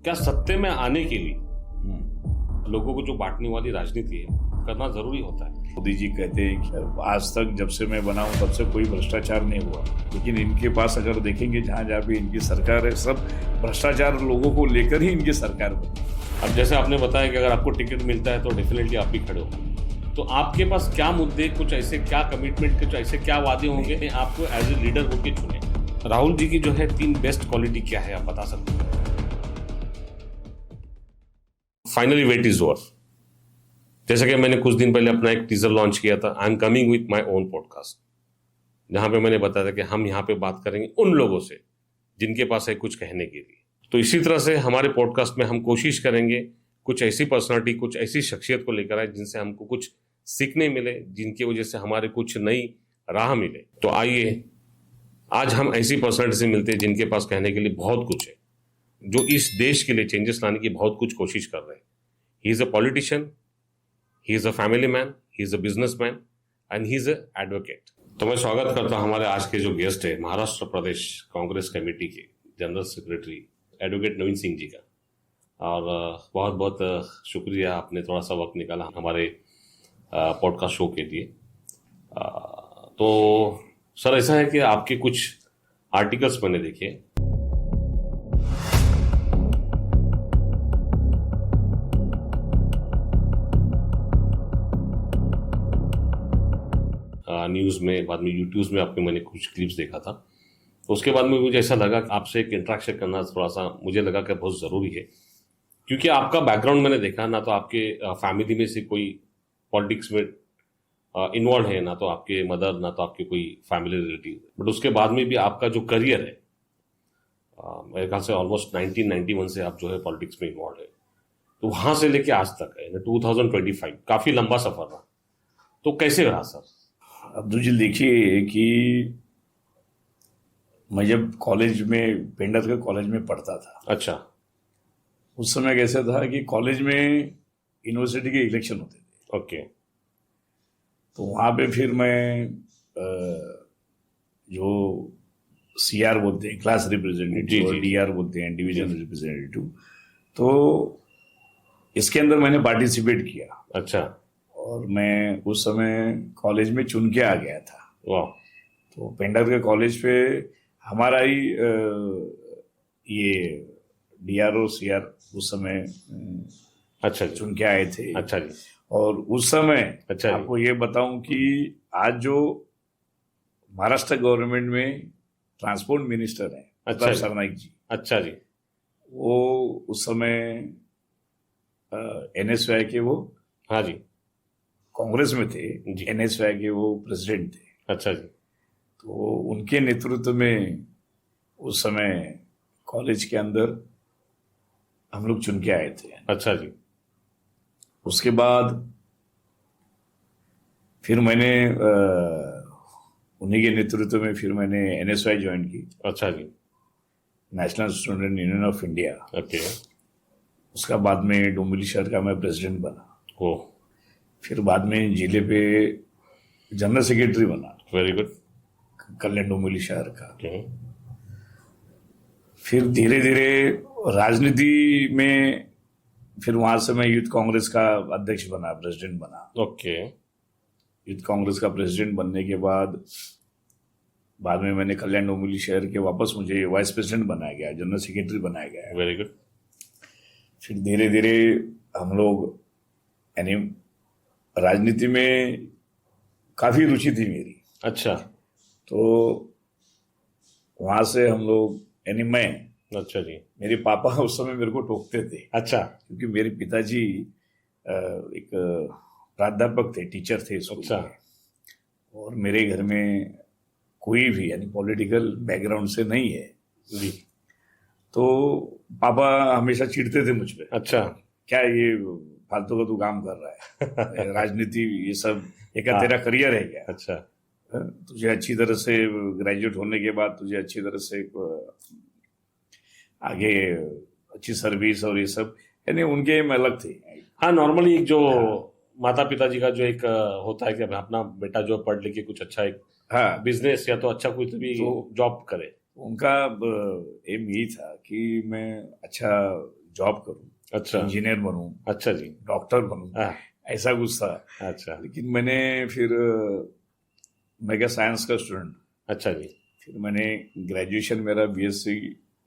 क्या सत्ते में आने के लिए लोगों को जो बांटने वाली राजनीति है करना जरूरी होता है? मोदी जी कहते हैं कि आज तक जब से मैं बना हूं तब से कोई भ्रष्टाचार नहीं हुआ, लेकिन इनके पास अगर देखेंगे जहां जहां भी इनकी सरकार है, सब भ्रष्टाचार लोगों को लेकर ही इनकी सरकार बनी। अब जैसे आपने बताया कि अगर आपको टिकट मिलता है तो डेफिनेटली आप भी खड़े हो, तो आपके पास क्या मुद्दे, कुछ ऐसे क्या कमिटमेंट, कुछ ऐसे क्या वादे होंगे आपको एज ए लीडर होके चुने? राहुल जी की जो है 3 बेस्ट क्वालिटी क्या है, आप बता सकते हैं? Finally wait is over. जैसा कि मैंने कुछ दिन पहले अपना एक टीजर लॉन्च किया था, I am coming with my own podcast, जहां पे मैंने बताया था कि हम यहाँ पे बात करेंगे उन लोगों से जिनके पास है कुछ कहने के लिए। तो इसी तरह से हमारे पॉडकास्ट में हम कोशिश करेंगे कुछ ऐसी पर्सनालिटी, कुछ ऐसी शख्सियत को लेकर आए जिनसे हमको कुछ सीखने मिले, जिनकी वजह से हमारे कुछ नई राह मिले। तो आइए आज हम ऐसी पर्सनालिटी से मिलते हैं जिनके पास कहने के लिए बहुत कुछ है, जो इस देश के लिए चेंजेस लाने की बहुत कुछ कोशिश कर रहे हैं। He is a politician, he is a family man, he is a businessman and he is a advocate. तो मैं स्वागत करता हूं हमारे आज के जो गेस्ट है, महाराष्ट्र प्रदेश कांग्रेस कमेटी के जनरल सेक्रेटरी एडवोकेट नवीन सिंह जी का। और बहुत बहुत शुक्रिया, आपने थोड़ा सा वक्त निकाला हमारे पॉडकास्ट शो के लिए। तो सर, ऐसा है कि आपके कुछ आर्टिकल्स मैंने देखे, न्यूज़ में, बाद में यूट्यूब में आपके मैंने कुछ क्लिप्स देखा था। तो उसके बाद में मुझे ऐसा लगा कि आपसे एक इंटरेक्शन करना थोड़ा सा मुझे लगा कि बहुत ज़रूरी है, क्योंकि आपका बैकग्राउंड मैंने देखा, ना तो आपके फैमिली में से कोई पॉलिटिक्स में इन्वॉल्व है, ना तो आपके मदर, ना तो आपके कोई फैमिली रिलेटिव। बट उसके बाद में भी आपका जो करियर है, मेरे ख्याल से ऑलमोस्ट 1991 से आप जो है पॉलिटिक्स में इन्वॉल्व है, तो वहाँ से लेके आज तक है 2025, काफ़ी लंबा सफ़र रहा। तो कैसे रहा सर? अब्दुल जी, देखिए कि मैं जब कॉलेज में, पेंडर के कॉलेज में पढ़ता था, अच्छा, उस समय कैसा था कि कॉलेज में यूनिवर्सिटी के इलेक्शन होते थे। ओके। तो वहाँ पे फिर मैं जो सीआर बोलते हैं, क्लास रिप्रेजेंटेटिव, और डीआर बोलते हैं, डिवीजन रिप्रेजेंटेटिव, तो इसके अंदर मैंने पार्टिसिपेट किया। अच्छा। और मैं उस समय कॉलेज में चुन के आ गया था। वाह। तो पेंडर के कॉलेज पे हमारा ही ये डीआरओ सीआर उस समय अच्छा जी, चुन के आए थे। अच्छा जी। और उस समय अच्छा, आपको ये बताऊं कि आज जो महाराष्ट्र गवर्नमेंट में ट्रांसपोर्ट मिनिस्टर हैं, अच्छा सरनाईक जी, अच्छा जी, वो उस समय एनएसवाई के, वो हाँ जी, कांग्रेस में थे, जी। एनएसवाई के वो प्रेसिडेंट थे। अच्छा जी। तो उनके नेतृत्व में उस समय कॉलेज के अंदर हम लोग चुन के आए थे। अच्छा जी। उसके बाद फिर मैंने उन्हीं के नेतृत्व में फिर मैंने एनएसवाई ज्वाइन की। अच्छा जी। National student union of India. Okay. उसका बाद में डोंबिवली शहर का मैं प्रेसिडेंट बना। ओ, फिर बाद में जिले पे जनरल सेक्रेटरी बना, वेरी गुड। कल्याण डोंबिवली शहर का। ओके। फिर धीरे धीरे राजनीति में, फिर वहां से मैं यूथ कांग्रेस का अध्यक्ष बना, प्रेसिडेंट बना। ओके। यूथ कांग्रेस का प्रेसिडेंट बनने के बाद में मैंने कल्याण डोंबिवली शहर के वापस मुझे वाइस प्रेसिडेंट बनाया गया, जनरल सेक्रेटरी बनाया गया। Very good. फिर धीरे धीरे हम लोग, यानी राजनीति में काफी रुचि थी मेरी। अच्छा। तो वहां से हम लोग, यानी मैं, अच्छा जी। मेरे पापा उस समय मेरे को टोकते थे, अच्छा। क्योंकि मेरे पिताजी एक प्राध्यापक थे, टीचर थे स्कूल अच्छा। में, और मेरे घर में कोई भी यानी पॉलिटिकल बैकग्राउंड से नहीं है जी। तो पापा हमेशा चिढ़ते थे मुझ पे। अच्छा। क्या ये फालतू का तू काम कर रहा है, राजनीति ये सब एक तेरा करियर है क्या? अच्छा। तुझे अच्छी तरह से ग्रेजुएट होने के बाद तुझे अच्छी तरह से आगे अच्छी सर्विस और ये सब, यानी उनके एम अलग थे। हाँ, नॉर्मली जो माता पिताजी का जो एक होता है कि अपना बेटा जो पढ़ लिख के कुछ अच्छा एक हाँ, बिजनेस या तो अच्छा कोई भी जॉब करे। उनका एम यही था कि मैं अच्छा जॉब करूं, अच्छा इंजीनियर बनूं, अच्छा जी। डॉक्टर बनूं, हाँ, ऐसा कुछ था। अच्छा लेकिन मैंने फिर मैं क्या साइंस का स्टूडेंट, अच्छा जी। फिर मैंने ग्रेजुएशन मेरा बीएससी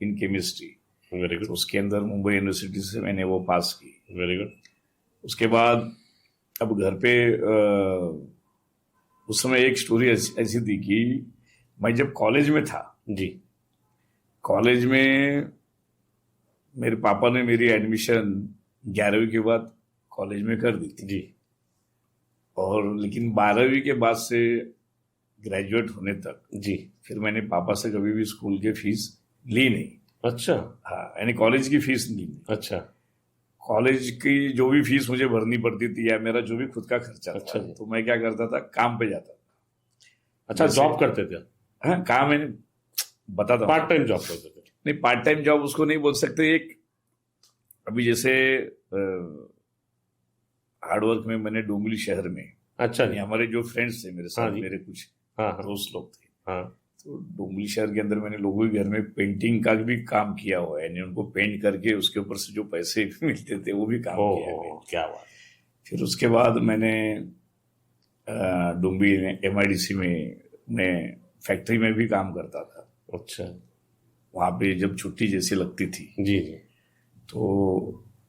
इन केमिस्ट्री, वेरी तो गुड उसके अंदर मुंबई यूनिवर्सिटी से मैंने वो पास की। Very good. उसके बाद अब घर पे उस समय एक स्टोरी ऐसी थी कि मैं जब कॉलेज में था, जी कॉलेज में मेरे पापा ने मेरी एडमिशन 11वीं के बाद कॉलेज में कर दी थी। जी और लेकिन 12वीं के बाद से ग्रेजुएट होने तक जी। फिर मैंने पापा से कभी भी स्कूल की फीस ली नहीं। अच्छा हाँ, यानी कॉलेज की फीस ली नहीं। अच्छा कॉलेज की जो भी फीस मुझे भरनी पड़ती थी या मेरा जो भी खुद का खर्चा अच्छा था, जी। तो मैं क्या करता था, काम पे जाता था। अच्छा, जैसे- जॉब करते थे? हाँ, काम मैंने बताता हूँ। पार्ट टाइम जॉब करते थे? नहीं, पार्ट टाइम जॉब उसको नहीं बोल सकते। एक अभी जैसे हार्डवर्क में मैंने डोंबिवली शहर में, अच्छा यानी जी। हमारे जो फ्रेंड्स थे मेरे हाँ साथ, जी। मेरे कुछ हाँ हाँ दोस्त लोग थे, हाँ। तो डोंबिवली शहर के अंदर मैंने लोगों के घर में पेंटिंग का भी काम किया हुआ है, यानी उनको पेंट करके उसके ऊपर से जो पैसे मिलते थे वो भी काम ओ किया है। क्या बात। फिर उसके बाद मैंने डोंबिवली MIDC में फैक्ट्री में भी काम करता था। अच्छा वहाँ पे जब छुट्टी जैसी लगती थी जी जी। तो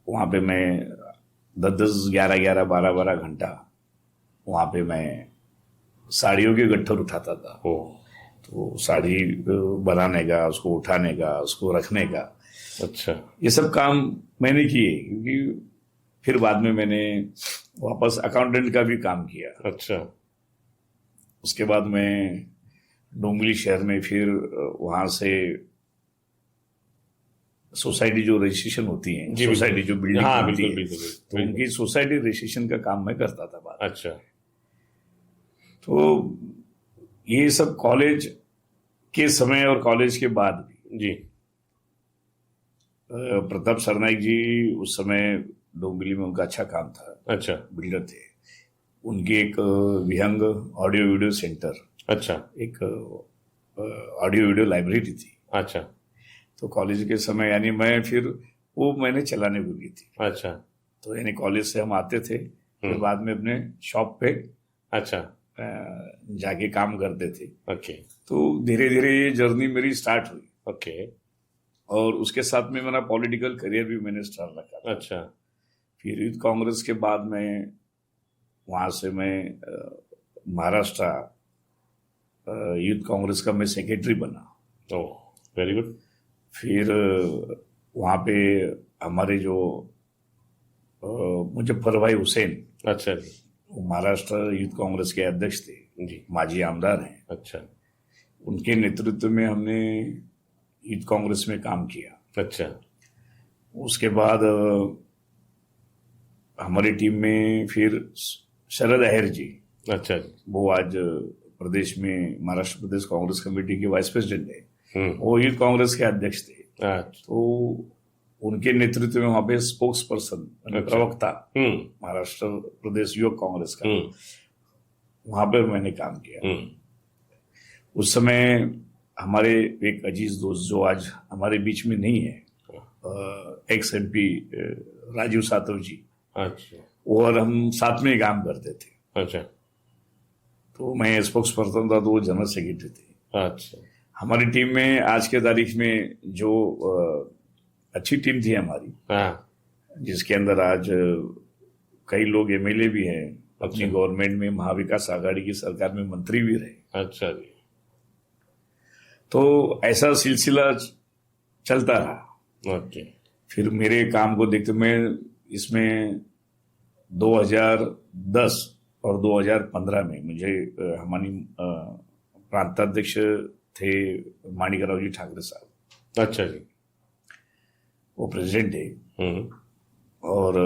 वहाँ पे मैं 10-10, 11-11, 12-12 घंटा वहाँ पे मैं साड़ियों के गट्ठर उठाता था। ओ तो साड़ी बनाने का, उसको उठाने का, उसको रखने का, अच्छा ये सब काम मैंने किए। क्योंकि फिर बाद में मैंने वापस अकाउंटेंट का भी काम किया। अच्छा उसके बाद मैं डोंबिवली शहर में फिर वहाँ से सोसाइटी जो रजिस्ट्रेशन होती है, जी, सोसाइटी बिल्कुल। जो बिल्डिंग हाँ बनती बिल्कुल है, बिल्कुल तो बिल्कुल। उनकी सोसाइटी रजिस्ट्रेशन का काम मैं करता था बाद में। अच्छा तो ये सब कॉलेज के समय और कॉलेज के बाद भी। जी प्रताप सरनाइक जी उस समय डोंबिवली में उनका अच्छा काम था, अच्छा बिल्डर थे। उनकी एक विहंग ऑडियो वीडियो सेंटर, अच्छा एक ऑडियो वीडियो लाइब्रेरी थी। अच्छा तो कॉलेज के समय यानी मैं फिर वो मैंने चलाने को दी थी। अच्छा तो यानी कॉलेज से हम आते थे, फिर बाद में अपने शॉप पे अच्छा जाके काम करते थे। ओके तो धीरे धीरे ये जर्नी मेरी स्टार्ट हुई। ओके और उसके साथ में मेरा पॉलिटिकल करियर भी मैंने स्टार्ट रखा था। अच्छा फिर यूथ कांग्रेस के बाद में वहाँ से मैं महाराष्ट्र यूथ कांग्रेस का मैं सेक्रेटरी बना। ओ वेरी गुड। फिर वहाँ पे हमारे जो मुजफ्फर भाई हुसैन, अच्छा जी वो महाराष्ट्र यूथ कांग्रेस के अध्यक्ष थे, जी माजी आमदार हैं। अच्छा उनके नेतृत्व में हमने यूथ कांग्रेस में काम किया। अच्छा उसके बाद हमारी टीम में फिर शरद अहिर जी, अच्छा जी वो आज प्रदेश में महाराष्ट्र प्रदेश कांग्रेस कमेटी के वाइस प्रेसिडेंट है, वो यूथ कांग्रेस के अध्यक्ष थे। अच्छा तो उनके नेतृत्व में वहाँ पे स्पोक्स पर्सन, प्रवक्ता महाराष्ट्र प्रदेश युवक कांग्रेस का, वहाँ पर मैंने काम किया। उस समय हमारे एक अजीज दोस्त जो आज हमारे बीच में नहीं है, एक्स MP राजीव सातव जी, अच्छा और हम साथ में ही काम करते थे। अच्छा तो मैं स्पोक्स पर्सन था, तो वो जनरल सेक्रेटरी थे। अच्छा हमारी टीम में आज के तारीख में जो अच्छी टीम थी हमारी, हाँ जिसके अंदर आज कई लोग MLA भी हैं, अपनी गवर्नमेंट में महाविकास आघाड़ी की सरकार में मंत्री भी रहे। अच्छा जी। तो ऐसा सिलसिला चलता रहा। ओके फिर मेरे काम को देखते मैं इसमें 2010 और 2015 में मुझे हमारी प्रांताध्यक्ष थे माणिकराव जी ठाकरे साहब, अच्छा जी वो प्रेसिडेंट है। और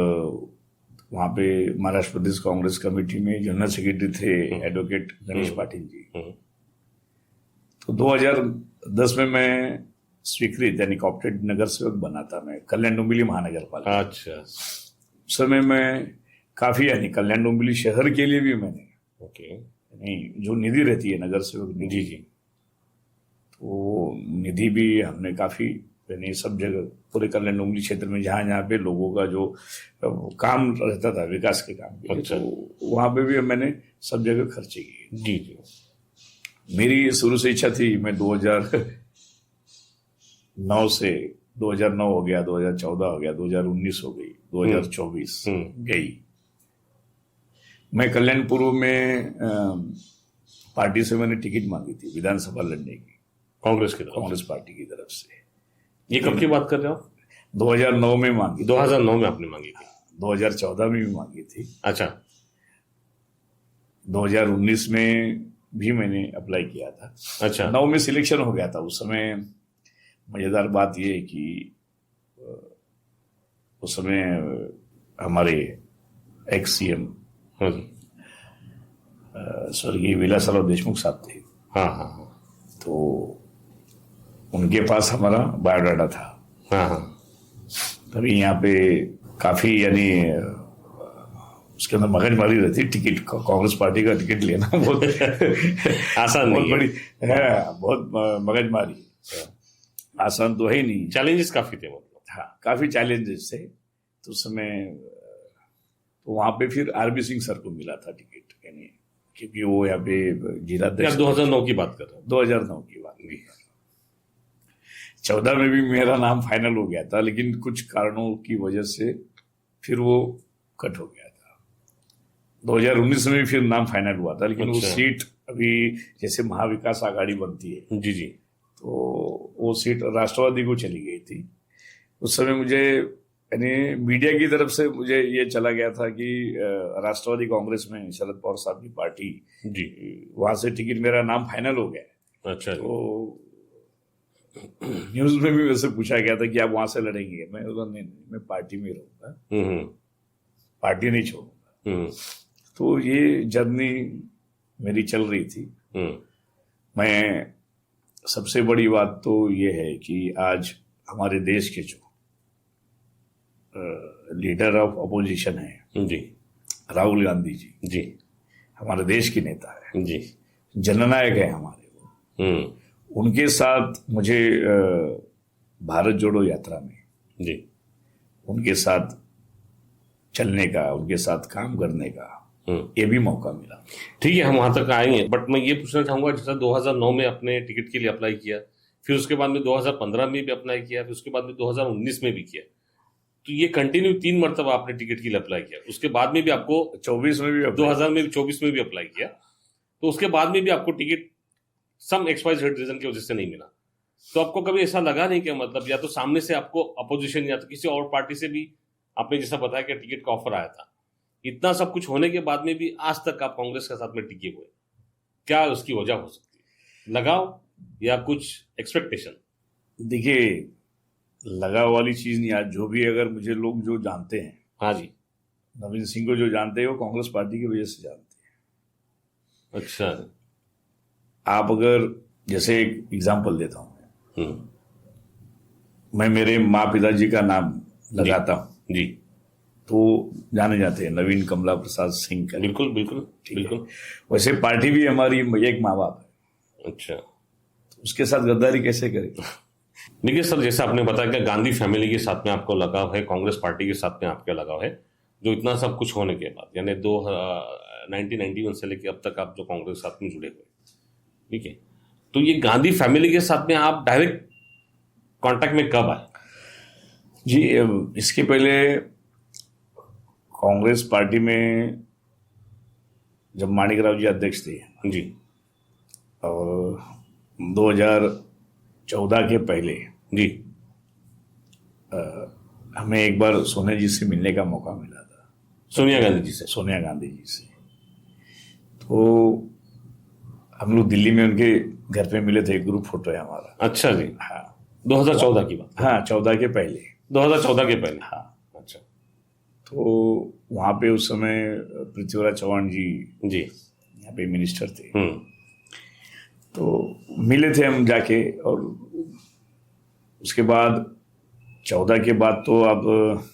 वहाँ पे महाराष्ट्र प्रदेश कांग्रेस कमेटी में जनरल सेक्रेटरी थे एडवोकेट गणेश पाटिल जी। तो 2010 में मैं स्वीकृत यानी कॉर्पोरेट नगर सेवक बना था, मैं कल्याण डोंबिवली महानगर पालिका। अच्छा उस समय मैं काफी यानी कल्याण डोंबिवली शहर के लिए भी मैंने ओके यानी जो निधि रहती है नगर सेवक निधि, जी जी तो निधि भी हमने काफी यानी सब जगह पूरे कल्याण डोंबिवली क्षेत्र में जहाँ जहाँ पे लोगों का जो काम रहता था विकास के काम के लिए, अच्छा। तो वहाँ पे भी मैंने सब जगह खर्चे किए। जी जी। मेरी शुरू से इच्छा थी, मैं 2009 से 2009 हो गया, 2014 हो गया, 2019 हो गई, 2024 गई। मैं कल्याण पूर्व में पार्टी से मैंने टिकट मांगी थी विधानसभा लड़ने की, कांग्रेस पार्टी की तरफ से। ये कब की बात कर रहे हो? 2009 में मांगी। 2009 में आपने मांगी थी? 2014 में भी मांगी थी। अच्छा। 2019 में भी मैंने अप्लाई किया था। अच्छा। 9 में सिलेक्शन हो गया था। उस समय मजेदार बात यह है कि उस समय हमारे एक्स सीएम स्वर्गीय विलासराव देशमुख साहब थे। हाँ हाँ हाँ। तो उनके पास हमारा बायोडाटा था। हाँ हाँ। तभी यहाँ पे काफी यानी उसके अंदर मगजमारी रहती। टिकट, कांग्रेस पार्टी का टिकट लेना बहुत आसान बहुत नहीं बड़ी है, बहुत मगजमारी, आसान तो है ही नहीं। चैलेंजेस काफी थे मतलब। हाँ, काफी चैलेंजेस थे। तो उस समय तो वहां पे फिर आरबी सिंह सर को मिला था टिकट, यानी क्योंकि वो यहाँ पे जिलाध्यक्ष। 2009 की बात कर रहे हो? 2009 की बात नहीं। 14 में भी मेरा नाम फाइनल हो गया था, लेकिन कुछ कारणों की वजह से फिर वो कट हो गया था। 2019 में भी फिर नाम फाइनल हुआ था, लेकिन वो सीट अभी जैसे महाविकास आघाड़ी बनती है, जी जी, तो वो सीट राष्ट्रवादी को चली गई थी। उस समय मुझे यानी मीडिया की तरफ से मुझे ये चला गया था कि राष्ट्रवादी कांग्रेस में शरद पवार साहब की पार्टी, जी, वहां से टिकट मेरा नाम फाइनल हो गया। अच्छा। तो न्यूज में भी वैसे पूछा गया था कि आप वहां से लड़ेंगे। मैं बोला नहीं, मैं पार्टी में रहूंगा, पार्टी नहीं छोड़ूंगा। तो ये जर्नी मेरी चल रही थी। मैं सबसे बड़ी बात तो ये है कि आज हमारे देश के जो लीडर ऑफ अपोजिशन है, जी, राहुल गांधी जी, जी, हमारे देश के नेता है, जी, जननायक है हमारे वो। उनके साथ मुझे भारत जोड़ो यात्रा में, जी, उनके साथ चलने का, उनके साथ काम करने का ये भी मौका मिला। ठीक है, हम वहां तक आएंगे, बट मैं ये पूछना चाहूंगा, जैसा 2009 में अपने टिकट के लिए अप्लाई किया, फिर उसके बाद में 2015 में भी अप्लाई किया, फिर उसके बाद में 2019 में भी किया, तो ये कंटिन्यू 3 मरतबा आपने टिकट के लिए अप्लाई किया। उसके बाद में भी आपको 24 में भी, 2000 में भी, 24 में भी अप्लाई किया, तो उसके बाद में भी आपको टिकट सम XYZ रीजन की वजह से नहीं मिला। तो आपको कभी ऐसा लगा नहीं कि मतलब या तो सामने से आपको अपोजिशन या तो किसी और पार्टी से भी आपने जैसा बताया कि टिकट का ऑफर आया था, इतना सब कुछ होने के बाद में भी आज तक आप कांग्रेस के साथ में टिके हुए, क्या उसकी वजह हो सकती है? लगाव या कुछ एक्सपेक्टेशन? देखिए, लगाव वाली चीज नहीं। आज जो भी, अगर मुझे लोग जो जानते हैं, हाँ जी, नवीन सिंह को जो जानते हैं वो कांग्रेस पार्टी की वजह से जानते हैं। अच्छा। आप अगर जैसे एक एग्जांपल देता हूं, मैं मेरे माँ पिताजी का नाम लगाता हूं, जी, तो जाने जाते हैं नवीन कमला प्रसाद सिंह का। बिल्कुल बिल्कुल बिल्कुल। वैसे पार्टी भी हमारी एक माँ बाप है। अच्छा, तो उसके साथ गद्दारी कैसे करें? देखिए सर, जैसा आपने बताया कि गांधी फैमिली के साथ में आपको लगाव है, कांग्रेस पार्टी के साथ में आपका लगाव है, जो इतना सब कुछ होने के बाद, यानी 1991 से लेकर अब तक आप जो कांग्रेस के साथ में जुड़े हुए, ठीक है, तो ये गांधी फैमिली के साथ में आप डायरेक्ट कांटेक्ट में कब आए? जी, इसके पहले कांग्रेस पार्टी में जब माणिकराव जी अध्यक्ष थे, जी, और 2014 के पहले, जी, हमें एक बार सोनिया जी से मिलने का मौका मिला था। सोनिया गांधी जी से? सोनिया गांधी जी से। तो हम लोग दिल्ली में उनके घर पे मिले थे, ग्रुप फोटो है हमारा। अच्छा जी। हाँ, 2014 की बात? हाँ, 14 के पहले। 2014 के पहले? हाँ। अच्छा। तो वहाँ पे उस समय पृथ्वीराज चौहान जी, जी, यहाँ पे मिनिस्टर थे। तो मिले थे हम जाके, और उसके बाद 14 के बाद तो अब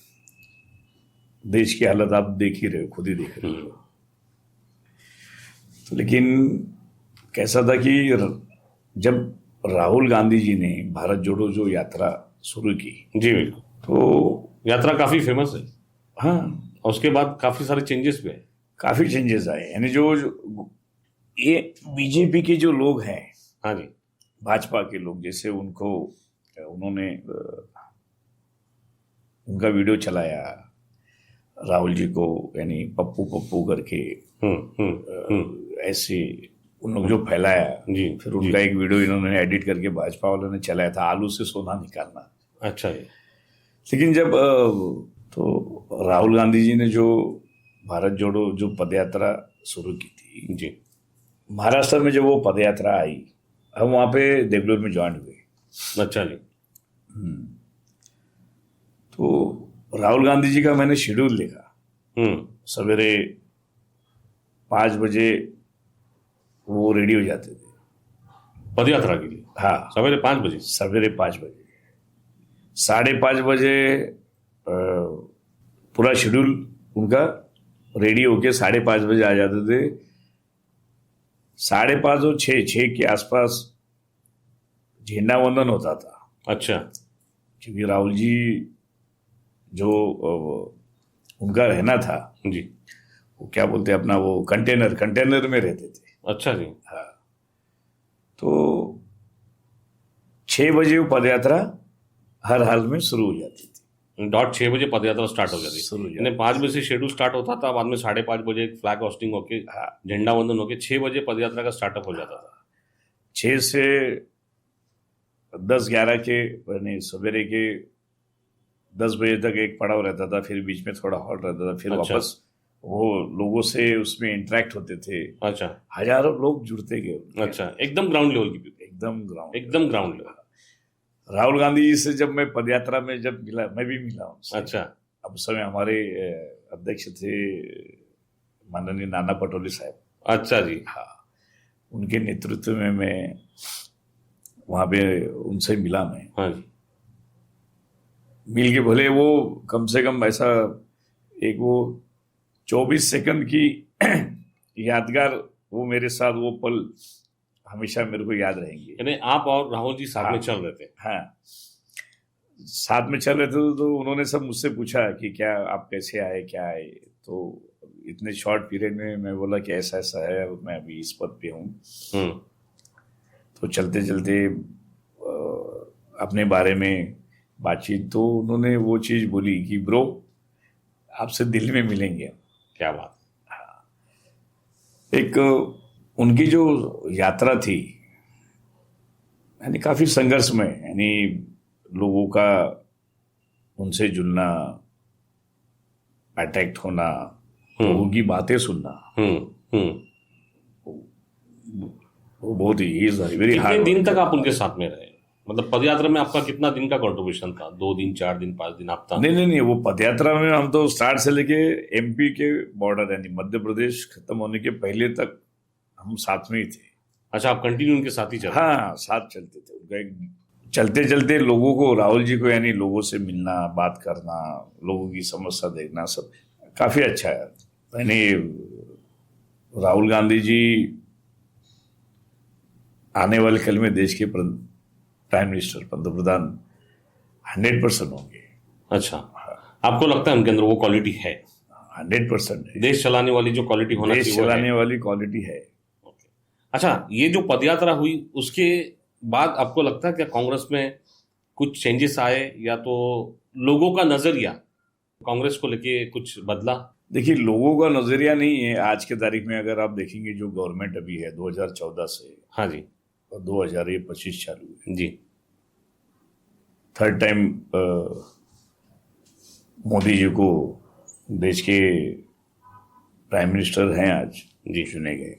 देश की हालत आप देख ही रहे हो, खुद ही देख रहे हो। तो लेकिन कैसा था कि जब राहुल गांधी जी ने भारत जोड़ो जो यात्रा शुरू की। जी बिल्कुल। तो यात्रा काफी फेमस है हाँ, और उसके बाद काफी सारे चेंजेस भी आए। काफी चेंजेस आए, यानी जो ये बीजेपी के जो लोग हैं, हाँ जी। भाजपा के लोग, जैसे उन्होंने उनका वीडियो चलाया राहुल जी को, यानी पप्पू पप्पू करके, ऐसे उन लोग जो फैलाया। जी, फिर उनका एक वीडियो इन्होंने एडिट करके भाजपा वालों ने चलाया था, आलू से सोना निकालना। अच्छा जी। लेकिन जब तो राहुल गांधी जी ने जो भारत जोड़ो जो पदयात्रा शुरू की थी जी, महाराष्ट्र में, जब वो पदयात्रा आई, हम वहां पे देवलूर में ज्वाइन हुए। अच्छा जी। तो राहुल गांधी जी का मैंने शेड्यूल देखा। सवेरे 5 बजे वो रेडी हो जाते थे पदयात्रा के लिए। हाँ, सवेरे 5 बजे। सवेरे 5 बजे, 5:30 बजे पूरा शेड्यूल उनका रेडी होके 5:30 बजे आ जाते थे। 5:30 और 6 के आसपास झंडा वंदन होता था। अच्छा। क्योंकि राहुल जी जो उनका रहना था जी। वो क्या बोलते हैं अपना, वो कंटेनर में रहते थे। अच्छा जी। हाँ, तो 6 बजे वो पदयात्रा हर हाल में शुरू हो जाती थी। डॉट 6 बजे पदयात्रा स्टार्ट हो जाती शुरू हो थी। जाती यानी 5 बजे से शेड्यूल स्टार्ट होता था, बाद में 5:30 बजे फ्लैग होस्टिंग होके, हाँ, झंडा वंदन होके 6 बजे पदयात्रा का स्टार्टअप हो जाता था। 6 से 10-11 के, यानी सवेरे के 10 बजे तक एक पड़ाव रहता था, फिर बीच में थोड़ा हॉल्ट रहता था, फिर अच्छा। वापस वो लोगों से उसमें इंटरेक्ट होते थे। अच्छा। हजारों लोग जुड़ते गए। अच्छा, एकदम ग्राउंड लेवल की। एकदम ग्राउंड लेवल। राहुल गांधी जी से जब मैं पदयात्रा में जब मिला, मैं भी मिला उनसे। अच्छा। अब उस समय हमारे अध्यक्ष थे माननीय नाना पटोले साहब। अच्छा जी। हाँ, उनके नेतृत्व में मैं वहां पे उनसे मिला। मैं हाँ जी। मिल के भले वो कम से कम ऐसा एक वो 24 सेकंड की यादगार, वो मेरे साथ वो पल हमेशा मेरे को याद रहेंगे। यानी आप और राहुल जी साथ में चल रहे थे। हाँ, साथ में चल रहे थे। तो उन्होंने सब मुझसे पूछा कि क्या आप कैसे आए, क्या आए। तो इतने शॉर्ट पीरियड में मैं बोला कि ऐसा ऐसा है, मैं अभी इस पद पे हूँ। तो चलते चलते अपने बारे में बातचीत, तो उन्होंने वो चीज बोली कि ब्रो, आपसे दिल्ली में मिलेंगे। क्या बात। एक उनकी जो यात्रा थी, यानी काफी संघर्षमय, यानी लोगों का उनसे जुड़ना, अटैक्ट होना, लोगों की बातें सुनना, वो बहुत ही वेरी हार्ड। कितने दिन तक आप उनके साथ में रहे? मतलब पदयात्रा में आपका कितना दिन का कंट्रीब्यूशन था? 2 दिन, 4 दिन, 5 दिन, हफ्ता? नहीं, वो पदयात्रा में हम तो स्टार्ट से लेके एमपी के बॉर्डर, यानी मध्य प्रदेश खत्म होने के पहले तक हम साथ में ही थे। अच्छा, आप कंटिन्यू उनके साथ ही चलते? हाँ, साथ चलते थे। उनका एक चलते चलते लोगों को, राहुल जी को, यानी लोगों से मिलना, बात करना, लोगों की समस्या देखना, सब काफी अच्छा है। यानी राहुल गांधी जी आने वाले कल में देश के प्राइम मिनिस्टर, पंतप्रधान 100% होंगे। अच्छा, आपको लगता है उनके अंदर वो क्वालिटी है? 100% है। देश चलाने वाली जो क्वालिटी होना चाहिए, देश चलाने वाली क्वालिटी है। अच्छा, ये जो पदयात्रा हुई उसके बाद आपको लगता है क्या कांग्रेस में कुछ चेंजेस आए, या तो लोगों का नजरिया कांग्रेस को लेके कुछ बदला? देखिए, लोगों का नजरिया नहीं है आज के तारीख में। अगर आप देखेंगे जो गवर्नमेंट अभी है 2014 से, हाँ जी, और 2025 चालू है जी, 3rd टाइम मोदी जी को देश के प्राइम मिनिस्टर हैं आज जी, चुने गए।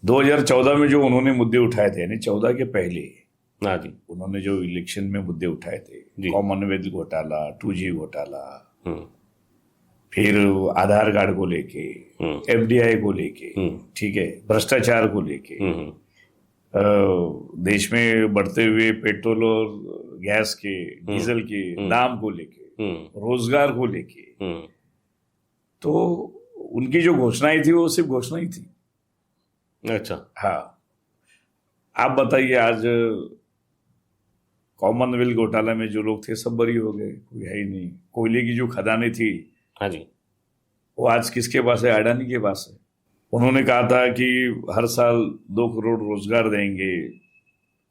2014 में जो उन्होंने मुद्दे उठाए थे, यानी 14 के पहले, हाँ जी, उन्होंने जो इलेक्शन में मुद्दे उठाए थे, कॉमनवेल्थ घोटाला, 2G घोटाला, फिर आधार कार्ड को लेके, FDI को लेके, ठीक है, भ्रष्टाचार को लेके, देश में बढ़ते हुए पेट्रोल और गैस के, डीजल के दाम को लेके, रोजगार को लेके, तो उनकी जो घोषणाएं थी वो सिर्फ घोषणा ही थी। अच्छा, हाँ, आप बताइए आज कॉमनवेल्थ घोटाला में जो लोग थे सब बरी हो गए, कोई है ही नहीं। कोयले की जो खदानें थी, हाँ जी, वो आज किसके पास है? अडानी के पास है। उन्होंने कहा था कि हर साल 2 करोड़ रोजगार देंगे।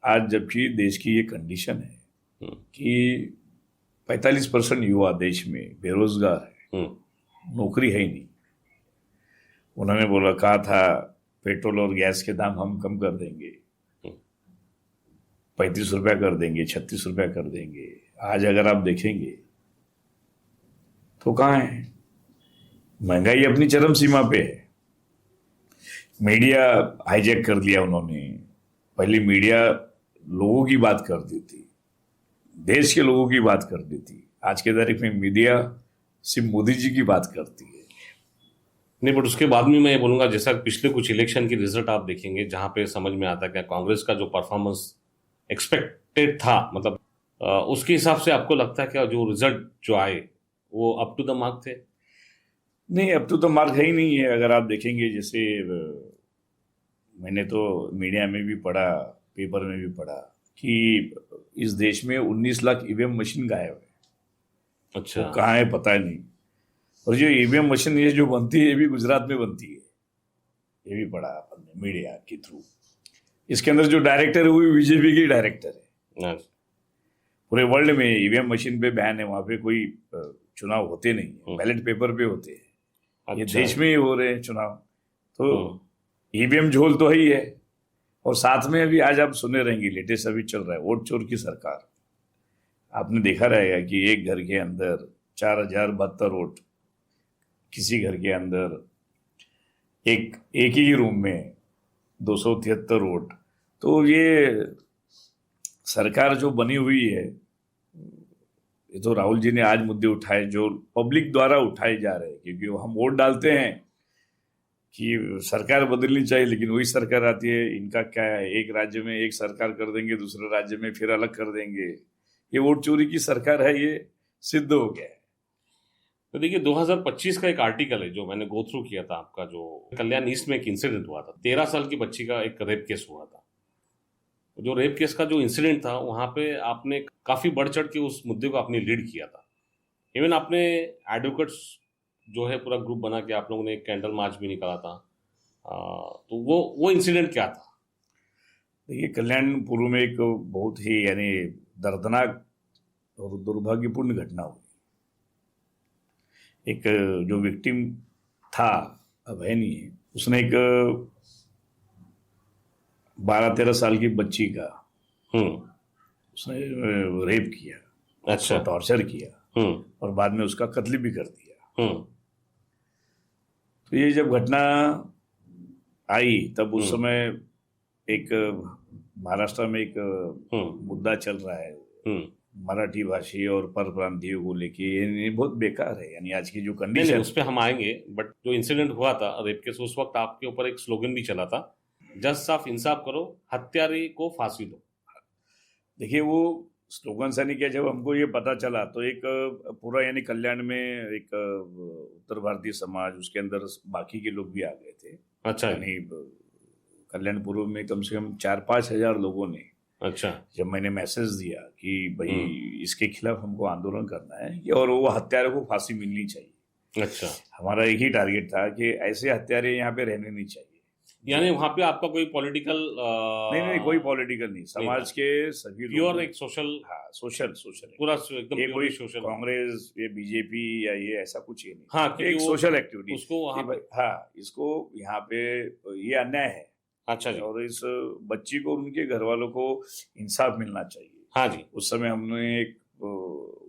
आज जबकि देश की ये कंडीशन है कि 45% युवा देश में बेरोजगार है, नौकरी है ही नहीं। उन्होंने कहा था पेट्रोल और गैस के दाम हम कम कर देंगे, 35 रुपया कर देंगे, 36 रुपया कर देंगे। आज अगर आप देखेंगे तो कहाँ है? महंगाई अपनी चरम सीमा पे है। मीडिया हाईजैक कर लिया उन्होंने। पहले मीडिया लोगों की बात करती थी, देश के लोगों की बात करती थी। आज के तारीख में मीडिया सिर्फ मोदी जी की बात करती है। नहीं, बट उसके बाद में मैं ये बोलूंगा, जैसा पिछले कुछ इलेक्शन की रिजल्ट आप देखेंगे, जहां पे समझ में आता है कि कांग्रेस का जो परफॉर्मेंस एक्सपेक्टेड था, मतलब उसके हिसाब से आपको लगता है कि जो रिजल्ट जो आए वो अप टू द मार्क थे? नहीं, अब तो मार्क है ही नहीं है। अगर आप देखेंगे, जैसे मैंने तो मीडिया में भी पढ़ा, पेपर में भी पढ़ा कि इस देश में 19 लाख ईवीएम मशीन गायब है। अच्छा, वो कहाँ है पता नहीं। और जो ईवीएम मशीन ये जो बनती है, ये भी गुजरात में बनती है। ये भी पढ़ा अपन ने मीडिया के थ्रू। इसके अंदर जो डायरेक्टर है वो भी बीजेपी के डायरेक्टर है। पूरे वर्ल्ड में ईवीएम मशीन पे बैन है, वहां पे कोई चुनाव होते नहीं है, बैलेट पेपर पे होते हैं। ये देश में ही हो रहे हैं चुनाव, तो ईवीएम झोल तो ही है। और साथ में अभी आज आप सुने रहेंगे, लेटेस्ट अभी चल रहा है वोट चोर की सरकार। आपने देखा रहेगा कि एक घर के अंदर 4072 वोट, किसी घर के अंदर एक ही रूम में 273 वोट। तो ये सरकार जो बनी हुई है, ये तो राहुल जी ने आज मुद्दे उठाए जो पब्लिक द्वारा उठाए जा रहे हैं। क्योंकि हम वोट डालते हैं कि सरकार बदलनी चाहिए, लेकिन वही सरकार आती है। इनका क्या है, एक राज्य में एक सरकार कर देंगे, दूसरे राज्य में फिर अलग कर देंगे। ये वोट चोरी की सरकार है, ये सिद्ध हो गया है। तो देखिए, 2025 का एक आर्टिकल है जो मैंने गो थ्रू किया था आपका, जो कल्याण ईस्ट में एक इंसिडेंट हुआ था। 13 साल की बच्ची का एक रेप केस हुआ था। जो रेप केस का जो इंसिडेंट था, वहां पे आपने काफी बढ़ चढ़ के उस मुद्दे को आपने लीड किया था। इवन आपने एडवोकेट्स जो है पूरा ग्रुप बना के आप लोगों ने एक कैंडल मार्च भी निकाला था। तो वो इंसिडेंट क्या था? देखिए, कल्याणपुर में एक बहुत ही यानी दर्दनाक और दुर्भाग्यपूर्ण घटना हुई। एक जो विक्टिम था, अब है नहीं है, उसने एक 12-13 साल की बच्ची का उसने रेप किया, अच्छा, टॉर्चर किया और बाद में उसका कत्ल भी कर दिया। तो ये जब घटना आई, तब उस समय एक महाराष्ट्र में एक मुद्दा चल रहा है मराठी भाषी और परप्रांतीयों को लेके। ये बहुत बेकार है, यानी आज की जो कंडीशन। उस पर हम आएंगे, बट जो इंसिडेंट हुआ था रेप केस, उस वक्त आपके ऊपर एक स्लोगन भी चला था, जज साफ इंसाफ करो, हत्यारे को फांसी दो। देखिए, वो स्लोगन से नहीं किया। जब हमको ये पता चला तो एक पूरा यानी कल्याण में एक उत्तर भारतीय समाज, उसके अंदर बाकी के लोग भी आ गए थे। अच्छा, यानी कल्याणपुर में कम से कम 4-5 हजार लोगों ने, अच्छा, जब मैंने मैसेज दिया कि भाई इसके खिलाफ हमको आंदोलन करना है और वो हत्यारे को फांसी मिलनी चाहिए। अच्छा, हमारा एक ही टारगेट था कि ऐसे हत्यारे यहाँ पे रहने नहीं चाहिए। यानी वहां पे आपका कोई पॉलिटिकल नहीं, कोई पॉलिटिकल नहीं, समाज के सभी प्योर एक सोशल, हाँ, सोशल पूरा एकदम ये कोई सोशल, कांग्रेस, ये बीजेपी या ये ऐसा कुछ ही नहीं। हाँ, एक सोशल एक्टिविटी उसको वहां पे, हाँ, इसको यहाँ पे ये अन्याय है। अच्छा जी, और इस बच्ची को, उनके घर वालों को इंसाफ मिलना चाहिए। हाँ जी, उस समय हमने एक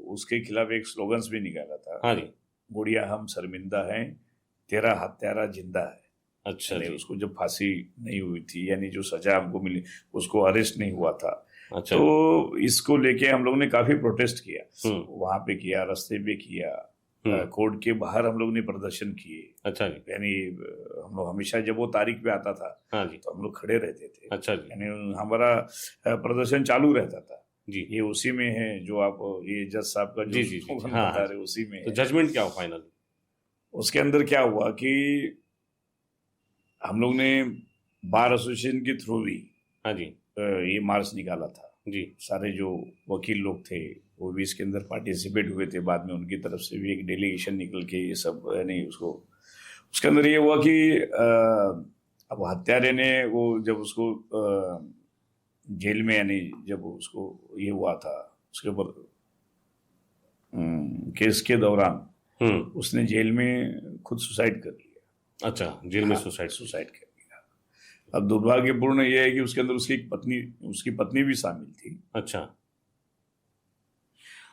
उसके खिलाफ एक स्लोगन्स भी निकाला था, हाँ जी, गुड़िया हम शर्मिंदा हैं, तेरा हत्यारा जिंदा है। अच्छा जी, उसको जब फांसी नहीं हुई थी, यानी जो सजा हमको मिली, उसको अरेस्ट नहीं हुआ था। अच्छा, तो इसको लेके हम लोग ने काफी प्रोटेस्ट किया, वहां पे किया, रास्ते पे किया, कोर्ट के बाहर हम लोग ने प्रदर्शन किए। अच्छा जी, यानी हम लोग हमेशा जब वो तारीख पे आता था, हाँ जी, तो हम लोग खड़े रहते थे। अच्छा जी, यानी हमारा प्रदर्शन चालू रहता था जी। ये उसी में है जो आप ये जज साहब का जी, जो जी, बता रहे, उसी में तो जजमेंट क्या हो फाइनल? उसके अंदर क्या हुआ कि हम लोग ने बार एसोसिएशन के थ्रू भी हाँ जी, ये मार्च निकाला था। जी। सारे जो वकील लोग थे वो भी इसके अंदर पार्टिसिपेट हुए थे। बाद में उनकी तरफ से भी एक डेलीगेशन निकल के ये सब नहीं, उसको उसके अंदर ये हुआ कि अब हत्यारे ने वो जब उसको जेल में, यानी जब उसको ये हुआ था उसके ऊपर केस के दौरान उसने जेल में खुद सुसाइड कर लिया। अच्छा, जेल में हाँ, सुसाइड सुसाइड कर लिया। अब दुर्भाग्यपूर्ण ये है कि उसके अंदर उसकी पत्नी भी शामिल थी। अच्छा।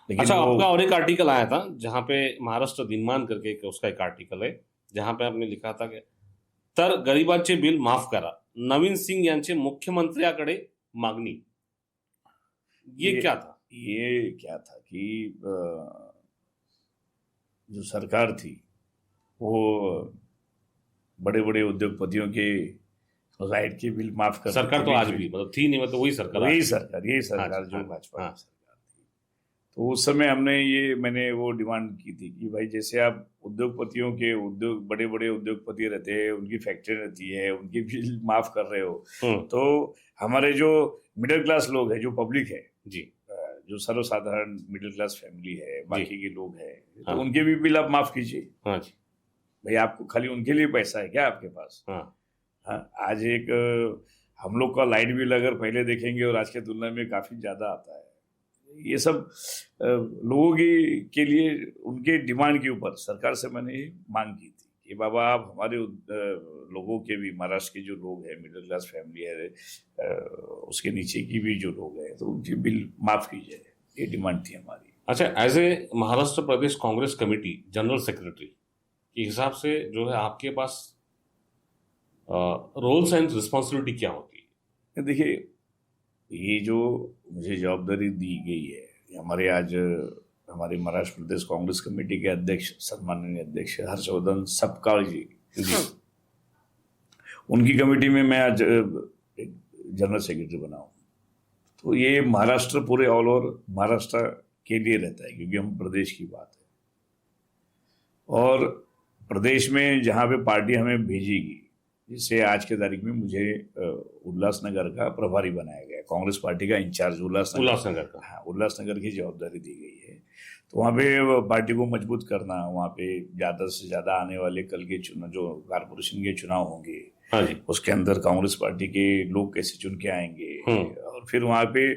लेकिन अच्छा, वो आपका और एक आर्टिकल आया था जहां पे महाराष्ट्र दिनमान करके उसका एक आर्टिकल है जहां पे आपने लिखा था कि तर गरिबांचे बिल माफ करा, नवीन सिंग यांचे मुख्यमंत्र्याकडे मागणी। ये क्या था? ये क्या था कि जो सरकार थी वो बड़े बड़े उद्योगपतियों के राइट के बिल माफ कर सरकार तो आज भी मतलब थी नहीं, मतलब वही सरकार यही आज सरकार जो हाँ, भाजपा हाँ। की सरकार थी। तो उस समय मैंने वो डिमांड की थी कि भाई जैसे आप उद्योगपतियों के बड़े बड़े उद्योगपति रहते हैं, उनकी फैक्ट्री रहती है, उनकी बिल माफ कर रहे हो, तो हमारे जो मिडिल क्लास लोग हैं, जो पब्लिक है जी, जो सर्वसाधारण मिडिल क्लास फैमिली है, बाकी के लोग हैं, हाँ। तो उनके भी बिल आप माफ कीजिए। हाँ जी। भाई आपको खाली उनके लिए पैसा है क्या आपके पास? हाँ। हाँ, आज एक हम लोग का लाइट बिल अगर पहले देखेंगे और आज के तुलना में काफी ज्यादा आता है। ये सब लोगों के लिए उनके डिमांड के ऊपर सरकार से मैंने मांग की थी कि बाबा आप हमारे लोगों के भी, महाराष्ट्र के जो लोग हैं, मिडिल क्लास फैमिली है, उसके नीचे की भी जो लोग हैं, तो उनके बिल माफ कीजिए। ये डिमांड थी हमारी। अच्छा, as a Maharashtra Pradesh Congress committee general secretary के हिसाब से जो है आपके पास रोल्स एंड रिस्पॉन्सिबिलिटी क्या होती है? देखिए, ये जो मुझे जवाबदारी दी गई है, हमारे महाराष्ट्र प्रदेश कांग्रेस कमेटी के अध्यक्ष, सम्माननीय अध्यक्ष हर्षवर्धन सपकाळ जी, उनकी कमेटी में मैं आज एक जनरल सेक्रेटरी बना हूँ। तो ये महाराष्ट्र पूरे ऑल ओवर महाराष्ट्र के लिए रहता है, क्योंकि हम प्रदेश की बात है। और प्रदेश में जहाँ पे पार्टी हमें भेजेगी, जिससे आज के तारीख में मुझे उल्लासनगर का प्रभारी बनाया गया, कांग्रेस पार्टी का इंचार्ज उल्लासनगर का। हाँ, उल्लासनगर की जवाबदारी दी गई है। तो वहाँ पे पार्टी को मजबूत करना, वहाँ पे ज्यादा से ज्यादा आने वाले कल के चुनाव, जो कारपोरेशन के चुनाव होंगे, हाँ जी, उसके अंदर कांग्रेस पार्टी के लोग कैसे चुन के आएंगे, और फिर वहाँ पे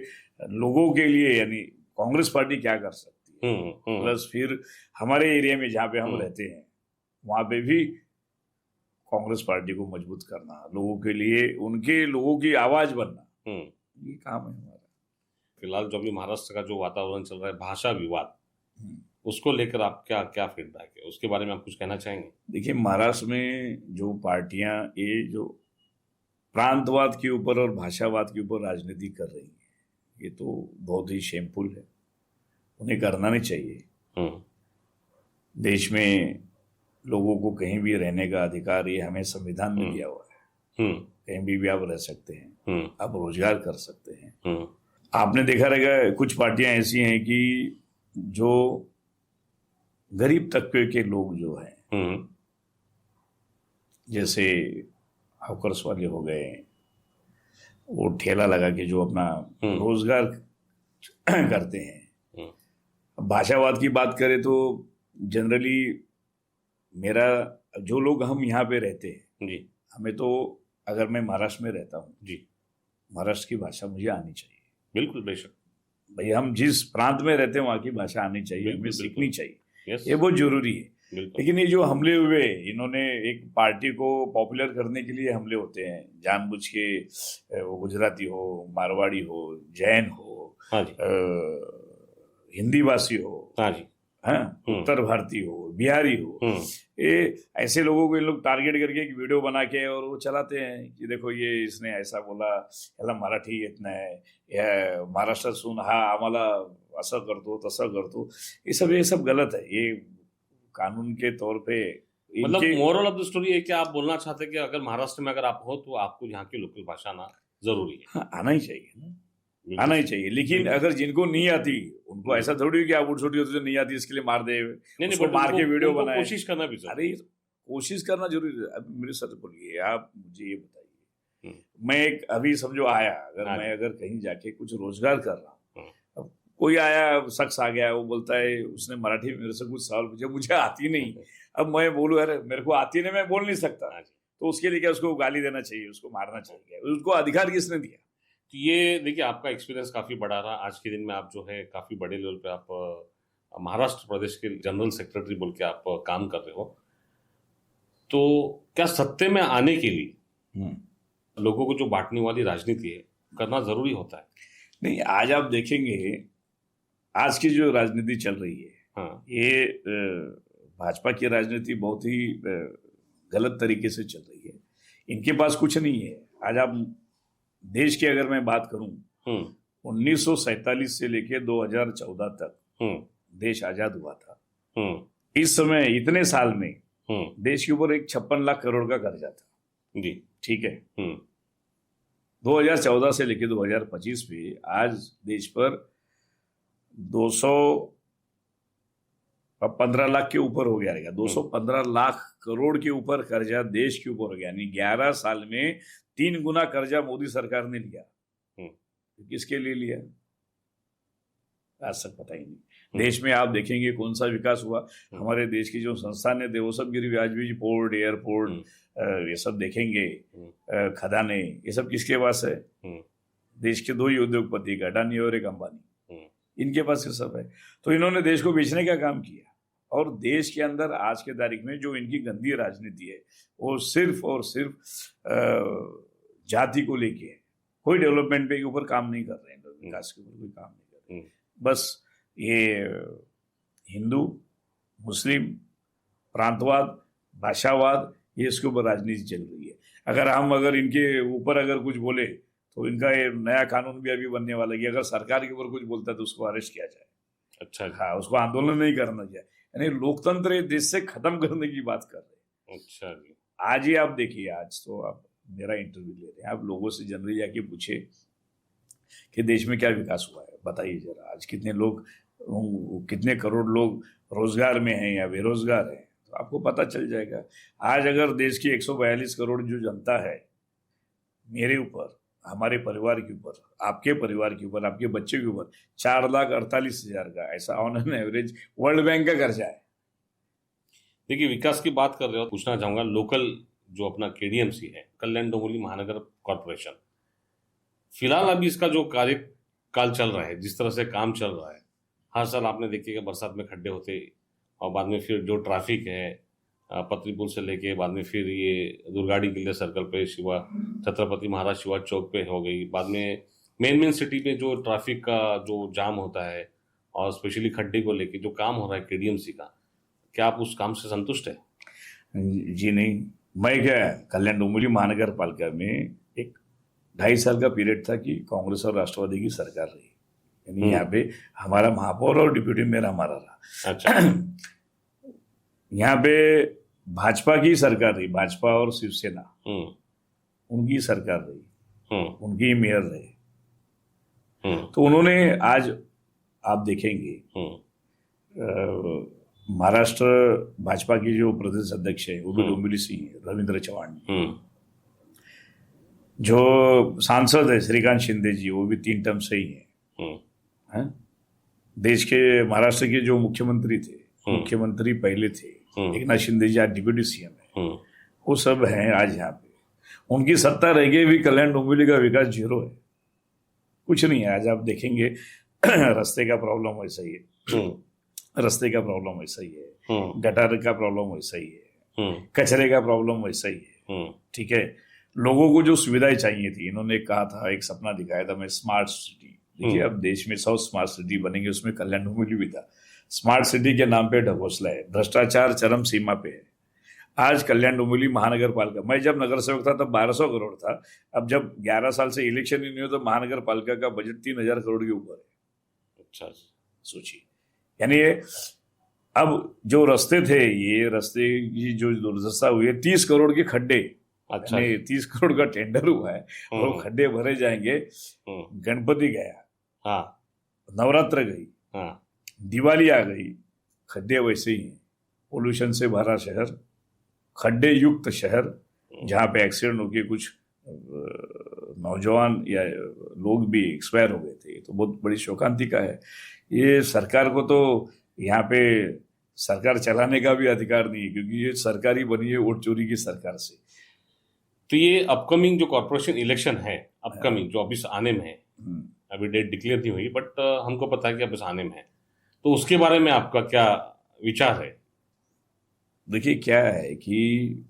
लोगों के लिए, यानी कांग्रेस पार्टी क्या कर सकती है, प्लस फिर हमारे एरिया में जहाँ पे हम रहते हैं वहाँ पे भी कांग्रेस पार्टी को मजबूत करना, लोगों के लिए, उनके लोगों की आवाज बनना, ये काम है हमारा। फिलहाल जो अभी महाराष्ट्र का जो वातावरण चल रहा है, भाषा विवाद, उसको लेकर आप क्या फीडबैक है, उसके बारे में आप कुछ कहना चाहेंगे? देखिए, महाराष्ट्र में जो पार्टियां ये जो प्रांतवाद के ऊपर और भाषावाद के ऊपर राजनीति कर रही हैं, ये तो बहुत ही शेमफुल है, उन्हें करना नहीं चाहिए। देश में लोगों को कहीं भी रहने का अधिकार, ये हमें संविधान में दिया हुआ है। कहीं भी आप रह सकते हैं, आप रोजगार कर सकते हैं। आपने देखा रहेगा कुछ पार्टियां ऐसी हैं कि जो गरीब तबके के लोग जो हैं, जैसे हॉकर्स वाले हो गए, वो ठेला लगा के जो अपना रोजगार करते हैं। भाषावाद की बात करें तो जनरली मेरा, जो लोग हम यहाँ पे रहते हैं जी, हमें तो, अगर मैं महाराष्ट्र में रहता हूँ जी, महाराष्ट्र की भाषा मुझे आनी चाहिए। बिल्कुल, बेशक भाई, हम जिस प्रांत में रहते हैं वहाँ की भाषा आनी चाहिए, हमें सीखनी चाहिए, ये बहुत जरूरी है। लेकिन ये जो हमले हुए, इन्होंने एक पार्टी को पॉपुलर करने के लिए हमले होते हैं जानबूझ के, वो गुजराती हो, मारवाड़ी हो, जैन हो, हिंदी भाषी हो, उत्तर भारतीय हो, बिहारी हो, ये ऐसे लोगों को इन लोग टारगेट करके एक वीडियो बना के और वो चलाते हैं कि देखो ये इसने ऐसा बोला, याला मराठी येत नाही, महाराष्ट्रातून हा आम्हाला असं करतो तसं करतो, ये सब गलत है। ये कानून के तौर पे, मतलब मोरल ऑफ द स्टोरी है कि आप बोलना चाहते हैं कि अगर महाराष्ट्र में अगर आप हो तो आपको यहाँ की लोकल भाषा आना जरूरी है। हाँ, आना ही चाहिए ना, आना ही चाहिए। लेकिन अगर जिनको नहीं आती, उनको ऐसा थोड़ी कि आप उठ छोटी होती, नहीं आती इसके लिए मार दे, नहीं, मार के वीडियो बनाए, कोशिश करना भी। अरे कोशिश करना जरूरी है। अब मेरे साथ बोलिए, आप मुझे ये बताइए, मैं एक अभी समझो आया, मैं अगर कहीं जाके कुछ रोजगार कर रहा हूँ, अब कोई आया शख्स आ गया, वो बोलता है, उसने मराठी में मेरे से कुछ सवाल पूछे, मुझे आती नहीं, अब मैं बोलूँ अरे मेरे को आती नहीं, मैं बोल नहीं सकता, तो उसके लिए क्या उसको गाली देना चाहिए, उसको मारना चाहिए, उसको अधिकार किसने दिया? तो ये देखिए, आपका एक्सपीरियंस काफी बड़ा रहा। आज के दिन में आप जो है काफी बड़े लेवल पे आप महाराष्ट्र प्रदेश के जनरल सेक्रेटरी बोल के आप काम कर रहे हो, तो क्या सत्ते में आने के लिए लोगों को जो बांटने वाली राजनीति है करना जरूरी होता है? नहीं, आज आप देखेंगे आज की जो राजनीति चल रही है, हाँ, ये भाजपा की राजनीति बहुत ही गलत तरीके से चल रही है। इनके पास कुछ नहीं है। आज आप देश की अगर मैं बात करूं, 1947 से लेके 2014 तक देश आजाद हुआ था। इस समय इतने साल में देश के ऊपर एक 56 लाख करोड़ का कर्जा था जी, ठीक है। 2014 से लेके 2025 में आज देश पर 215 लाख के ऊपर हो गया रहेगा, 215 लाख करोड़ के ऊपर कर्जा देश के ऊपर हो गया। यानी 11 साल में 3 गुना कर्जा मोदी सरकार ने लिया। किसके लिए लिया आज तक पता ही नहीं। देश में आप देखेंगे कौन सा विकास हुआ, हमारे देश की जो संस्थानें थे वो सब गिरी हुई। आज भी पोर्ट, एयरपोर्ट, ये सब देखेंगे, खदाने, ये सब किसके पास है? देश के 2 ही उद्योगपति, एक अडानी और एक अंबानी, इनके पास ये सब है। तो इन्होंने देश को बेचने का काम किया। और देश के अंदर आज के तारीख में जो इनकी गंदी राजनीति है, वो सिर्फ और सिर्फ जाति को लेके है। कोई डेवलपमेंट पे के ऊपर काम नहीं कर रहे हैं, विकास के ऊपर कोई काम नहीं कर रहे। बस ये हिंदू, मुस्लिम, प्रांतवाद, भाषावाद, ये इसके ऊपर राजनीति चल रही है। अगर इनके ऊपर अगर कुछ बोले तो इनका ये नया कानून भी अभी बनने वाला है कि अगर सरकार के ऊपर कुछ बोलता है तो उसको अरेस्ट किया जाए। अच्छा, हाँ, उसको आंदोलन नहीं करना चाहिए। यानी लोकतंत्र देश से खत्म करने की बात कर रहे हैं। अच्छा जी। आज ही आप देखिए, आज तो आप मेरा इंटरव्यू ले रहे हैं, आप लोगों से जनरली जाके पूछे कि देश में क्या विकास हुआ है, बताइए जरा। आज कितने करोड़ लोग रोजगार में हैं या बेरोजगार हैं, तो आपको पता चल जाएगा। आज अगर देश की 142 करोड़ जो जनता है, मेरे ऊपर, हमारे परिवार के ऊपर, आपके परिवार के ऊपर, आपके बच्चे के ऊपर 4,48,000 का ऐसा on an average world bank का कर्जा है। देखिए, विकास की बात कर रहे हो, पूछना चाहूंगा, लोकल जो अपना केडीएमसी है, कल्याण डोंबिवली महानगर कॉर्पोरेशन, फिलहाल अभी इसका जो कार्यकाल चल रहा है, जिस तरह से काम चल रहा है, हर साल आपने देखिएगा बरसात में खड्डे होते, और बाद में फिर जो ट्रैफिक है पत्री पुल से लेके, बाद में फिर ये दुर्गाड़ी किले सर्कल पे, छत्रपति महाराज शिवाजी चौक पे हो गई, बाद में मेन सिटी में जो ट्रैफिक का जो जाम होता है, और स्पेशली खड्डे को लेके जो काम हो रहा है केडीएमसी का, क्या आप उस काम से संतुष्ट है? जी नहीं, मैं क्या, कल्याण डोंबिवली महानगर पालिका में एक 2.5 साल का पीरियड था कि कांग्रेस और राष्ट्रवादी की सरकार रही। यानी यहाँ पे हमारा महापौर और डिप्यूटी मेयर हमारा रहा। अच्छा। यहाँ पे भाजपा की सरकार रही, भाजपा और शिवसेना, उनकी सरकार रही, उनकी मेयर रहे। तो उन्होंने, आज आप देखेंगे महाराष्ट्र भाजपा की जो प्रदेश अध्यक्ष है वो भी डोंबिवली से ही है, रविंद्र चव्हाण। जो सांसद है श्रीकांत शिंदे जी, वो भी 3 टर्म से ही है। देश के महाराष्ट्र के जो मुख्यमंत्री थे, मुख्यमंत्री पहले थे एकनाथ शिंदे जी, आज डिप्यूटी सीएम है, वो सब हैं आज यहाँ पे। उनकी सत्ता रह गई भी, कल्याण डोंबिवली का विकास 0 है, कुछ नहीं है। आज आप देखेंगे रास्ते का प्रॉब्लम वैसा ही है, रास्ते का प्रॉब्लम वैसा ही है, गटार का प्रॉब्लम वैसा ही है, कचरे का प्रॉब्लम वैसा ही है। ठीक है, लोगों को जो सुविधाएं चाहिए थी, इन्होंने कहा था, एक सपना दिखाया था मैं, स्मार्ट सिटी। देखिए, अब देश में 100 स्मार्ट सिटी बनेंगे, उसमें कल्याण डोंबिवली भी था। स्मार्ट सिटी के नाम पे ढकोसला है, भ्रष्टाचार चरम सीमा पे है। आज कल्याण डोंबिवली महानगर पालिका, मैं जब नगर सेवक था तब 1200 करोड़ था, अब जब 11 साल से इलेक्शन ही नहीं हो तो महानगर पालिका का बजट 3000 करोड़ के ऊपर है। अच्छा, सोचिए। यानी अब जो रास्ते थे, ये रास्ते की जो दुर्दशा हुई है, 30 करोड़ के खड्डे। अच्छा, 30 करोड़ का टेंडर हुआ है और खड्डे भरे जाएंगे। गणपति गया, हाँ, नवरात्र गई, हाँ, दिवाली आ गई, खड्डे वैसे ही हैं। पोल्यूशन से भरा शहर, खड्डे युक्त शहर, जहाँ पे एक्सीडेंट होके कुछ नौजवान या लोग भी एक्सपायर हो गए थे। ये तो बहुत बड़ी शोकांति का है। ये सरकार को तो यहाँ पे सरकार चलाने का भी अधिकार नहीं है, क्योंकि ये सरकार ही बनी है वोट चोरी की सरकार से। तो ये अपकमिंग जो कॉर्पोरेशन इलेक्शन है, अपकमिंग जो अभी आने में है, अभी डेट डिक्लेयर नहीं हुई, बट हमको पता है कि अब आने में है, तो उसके बारे में आपका क्या विचार है? देखिए क्या है कि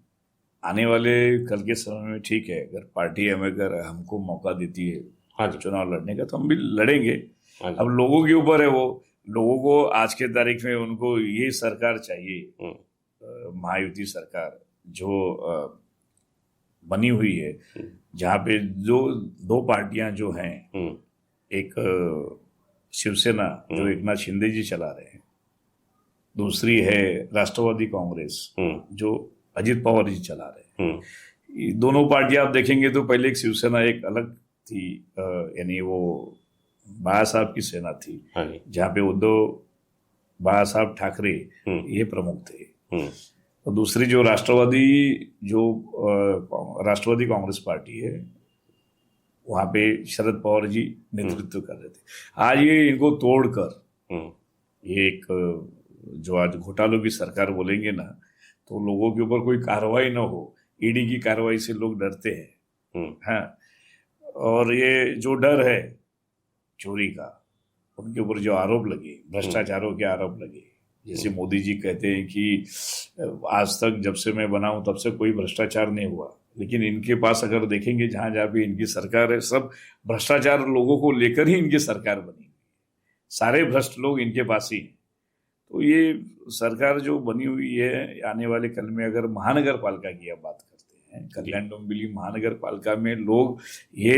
आने वाले कल के समय में ठीक है, अगर पार्टी हमें अगर हमको मौका देती है हाँ जी, चुनाव लड़ने का, तो हम भी लड़ेंगे। हाँ जी, अब लोगों के ऊपर है, वो लोगों को आज के तारीख में उनको ये सरकार चाहिए, महायुति सरकार जो बनी हुई है, जहाँ पे जो दो पार्टियां जो हैं, एक शिवसेना जो एकनाथ शिंदे जी चला रहे हैं, दूसरी है राष्ट्रवादी कांग्रेस जो अजित पवार जी चला रहे हैं। ये दोनों पार्टियां आप देखेंगे तो पहले एक शिवसेना एक अलग थी, यानी वो बाला साहब की सेना थी, जहाँ पे उद्धव बाला साहब ठाकरे ये प्रमुख थे। और दूसरी जो राष्ट्रवादी कांग्रेस पार्टी है, वहाँ पे शरद पवार जी नेतृत्व कर रहे थे। आज ये इनको तोड़कर ये एक जो आज घोटालों की सरकार बोलेंगे ना, तो लोगों के ऊपर कोई कार्रवाई ना हो, ईडी की कार्रवाई से लोग डरते हैं। हाँ, और ये जो डर है चोरी का, उनके ऊपर जो आरोप लगे, भ्रष्टाचारों के आरोप लगे, जैसे मोदी जी कहते हैं कि आज तक जब से मैं बना हूं तब से कोई भ्रष्टाचार नहीं हुआ, लेकिन इनके पास अगर देखेंगे जहां जहां भी इनकी सरकार है, सब भ्रष्टाचार लोगों को लेकर ही इनकी सरकार बनी, सारे भ्रष्ट लोग इनके पास ही हैं। तो ये सरकार जो बनी हुई है, आने वाले कल में अगर महानगर पालिका की आप बात करते हैं, कल्याण डोंबिवली महानगर पालिका में लोग, ये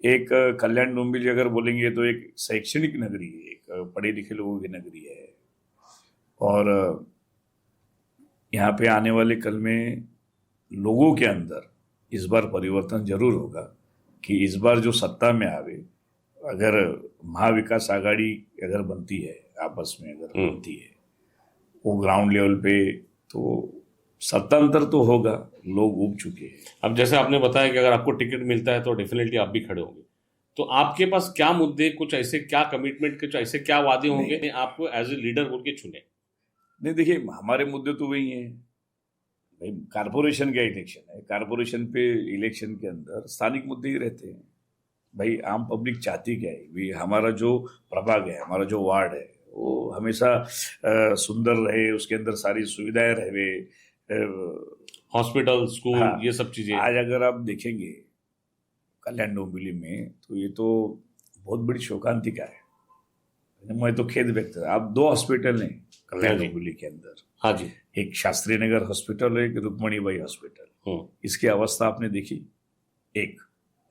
एक कल्याण डोंबिवली अगर बोलेंगे तो एक शैक्षणिक नगरी है, एक पढ़े लिखे लोगों की नगरी है, और यहाँ पे आने वाले कल में लोगों के अंदर इस बार परिवर्तन जरूर होगा कि इस बार जो सत्ता में आवे, अगर महाविकास आघाड़ी अगर बनती है, आपस में अगर बनती है वो ग्राउंड लेवल पे, तो सत्तांतर तो होगा, लोग उब चुके हैं। अब जैसे आपने बताया कि अगर आपको टिकट मिलता है तो डेफिनेटली आप भी खड़े होंगे, तो आपके पास क्या मुद्दे, कुछ ऐसे क्या कमिटमेंट के, कुछ ऐसे क्या वादे होंगे आपको एज ए लीडर बोल के चुने? नहीं, देखिए हमारे मुद्दे तो वही हैं भाई, कारपोरेशन का इलेक्शन है, कारपोरेशन पे इलेक्शन के अंदर स्थानिक मुद्दे ही रहते हैं भाई। आम पब्लिक चाहती क्या है भाई, हमारा जो प्रभाग है, हमारा जो वार्ड है, वो हमेशा सुंदर रहे, उसके अंदर सारी सुविधाएं रहे, हॉस्पिटल, स्कूल, हाँ, ये सब चीजें। आज अगर आप देखेंगे कल्याण डोंबिवली में, तो ये तो बहुत बड़ी शोकांतिका है। मैं तो खेद व्यक्त कर, आप 2 हॉस्पिटल हैं कल्याण डोंबिवली के अंदर। हाँ जी, एक शास्त्री नगर हॉस्पिटल है, एक रुक्मणीबाई हॉस्पिटल। इसकी अवस्था आपने देखी? एक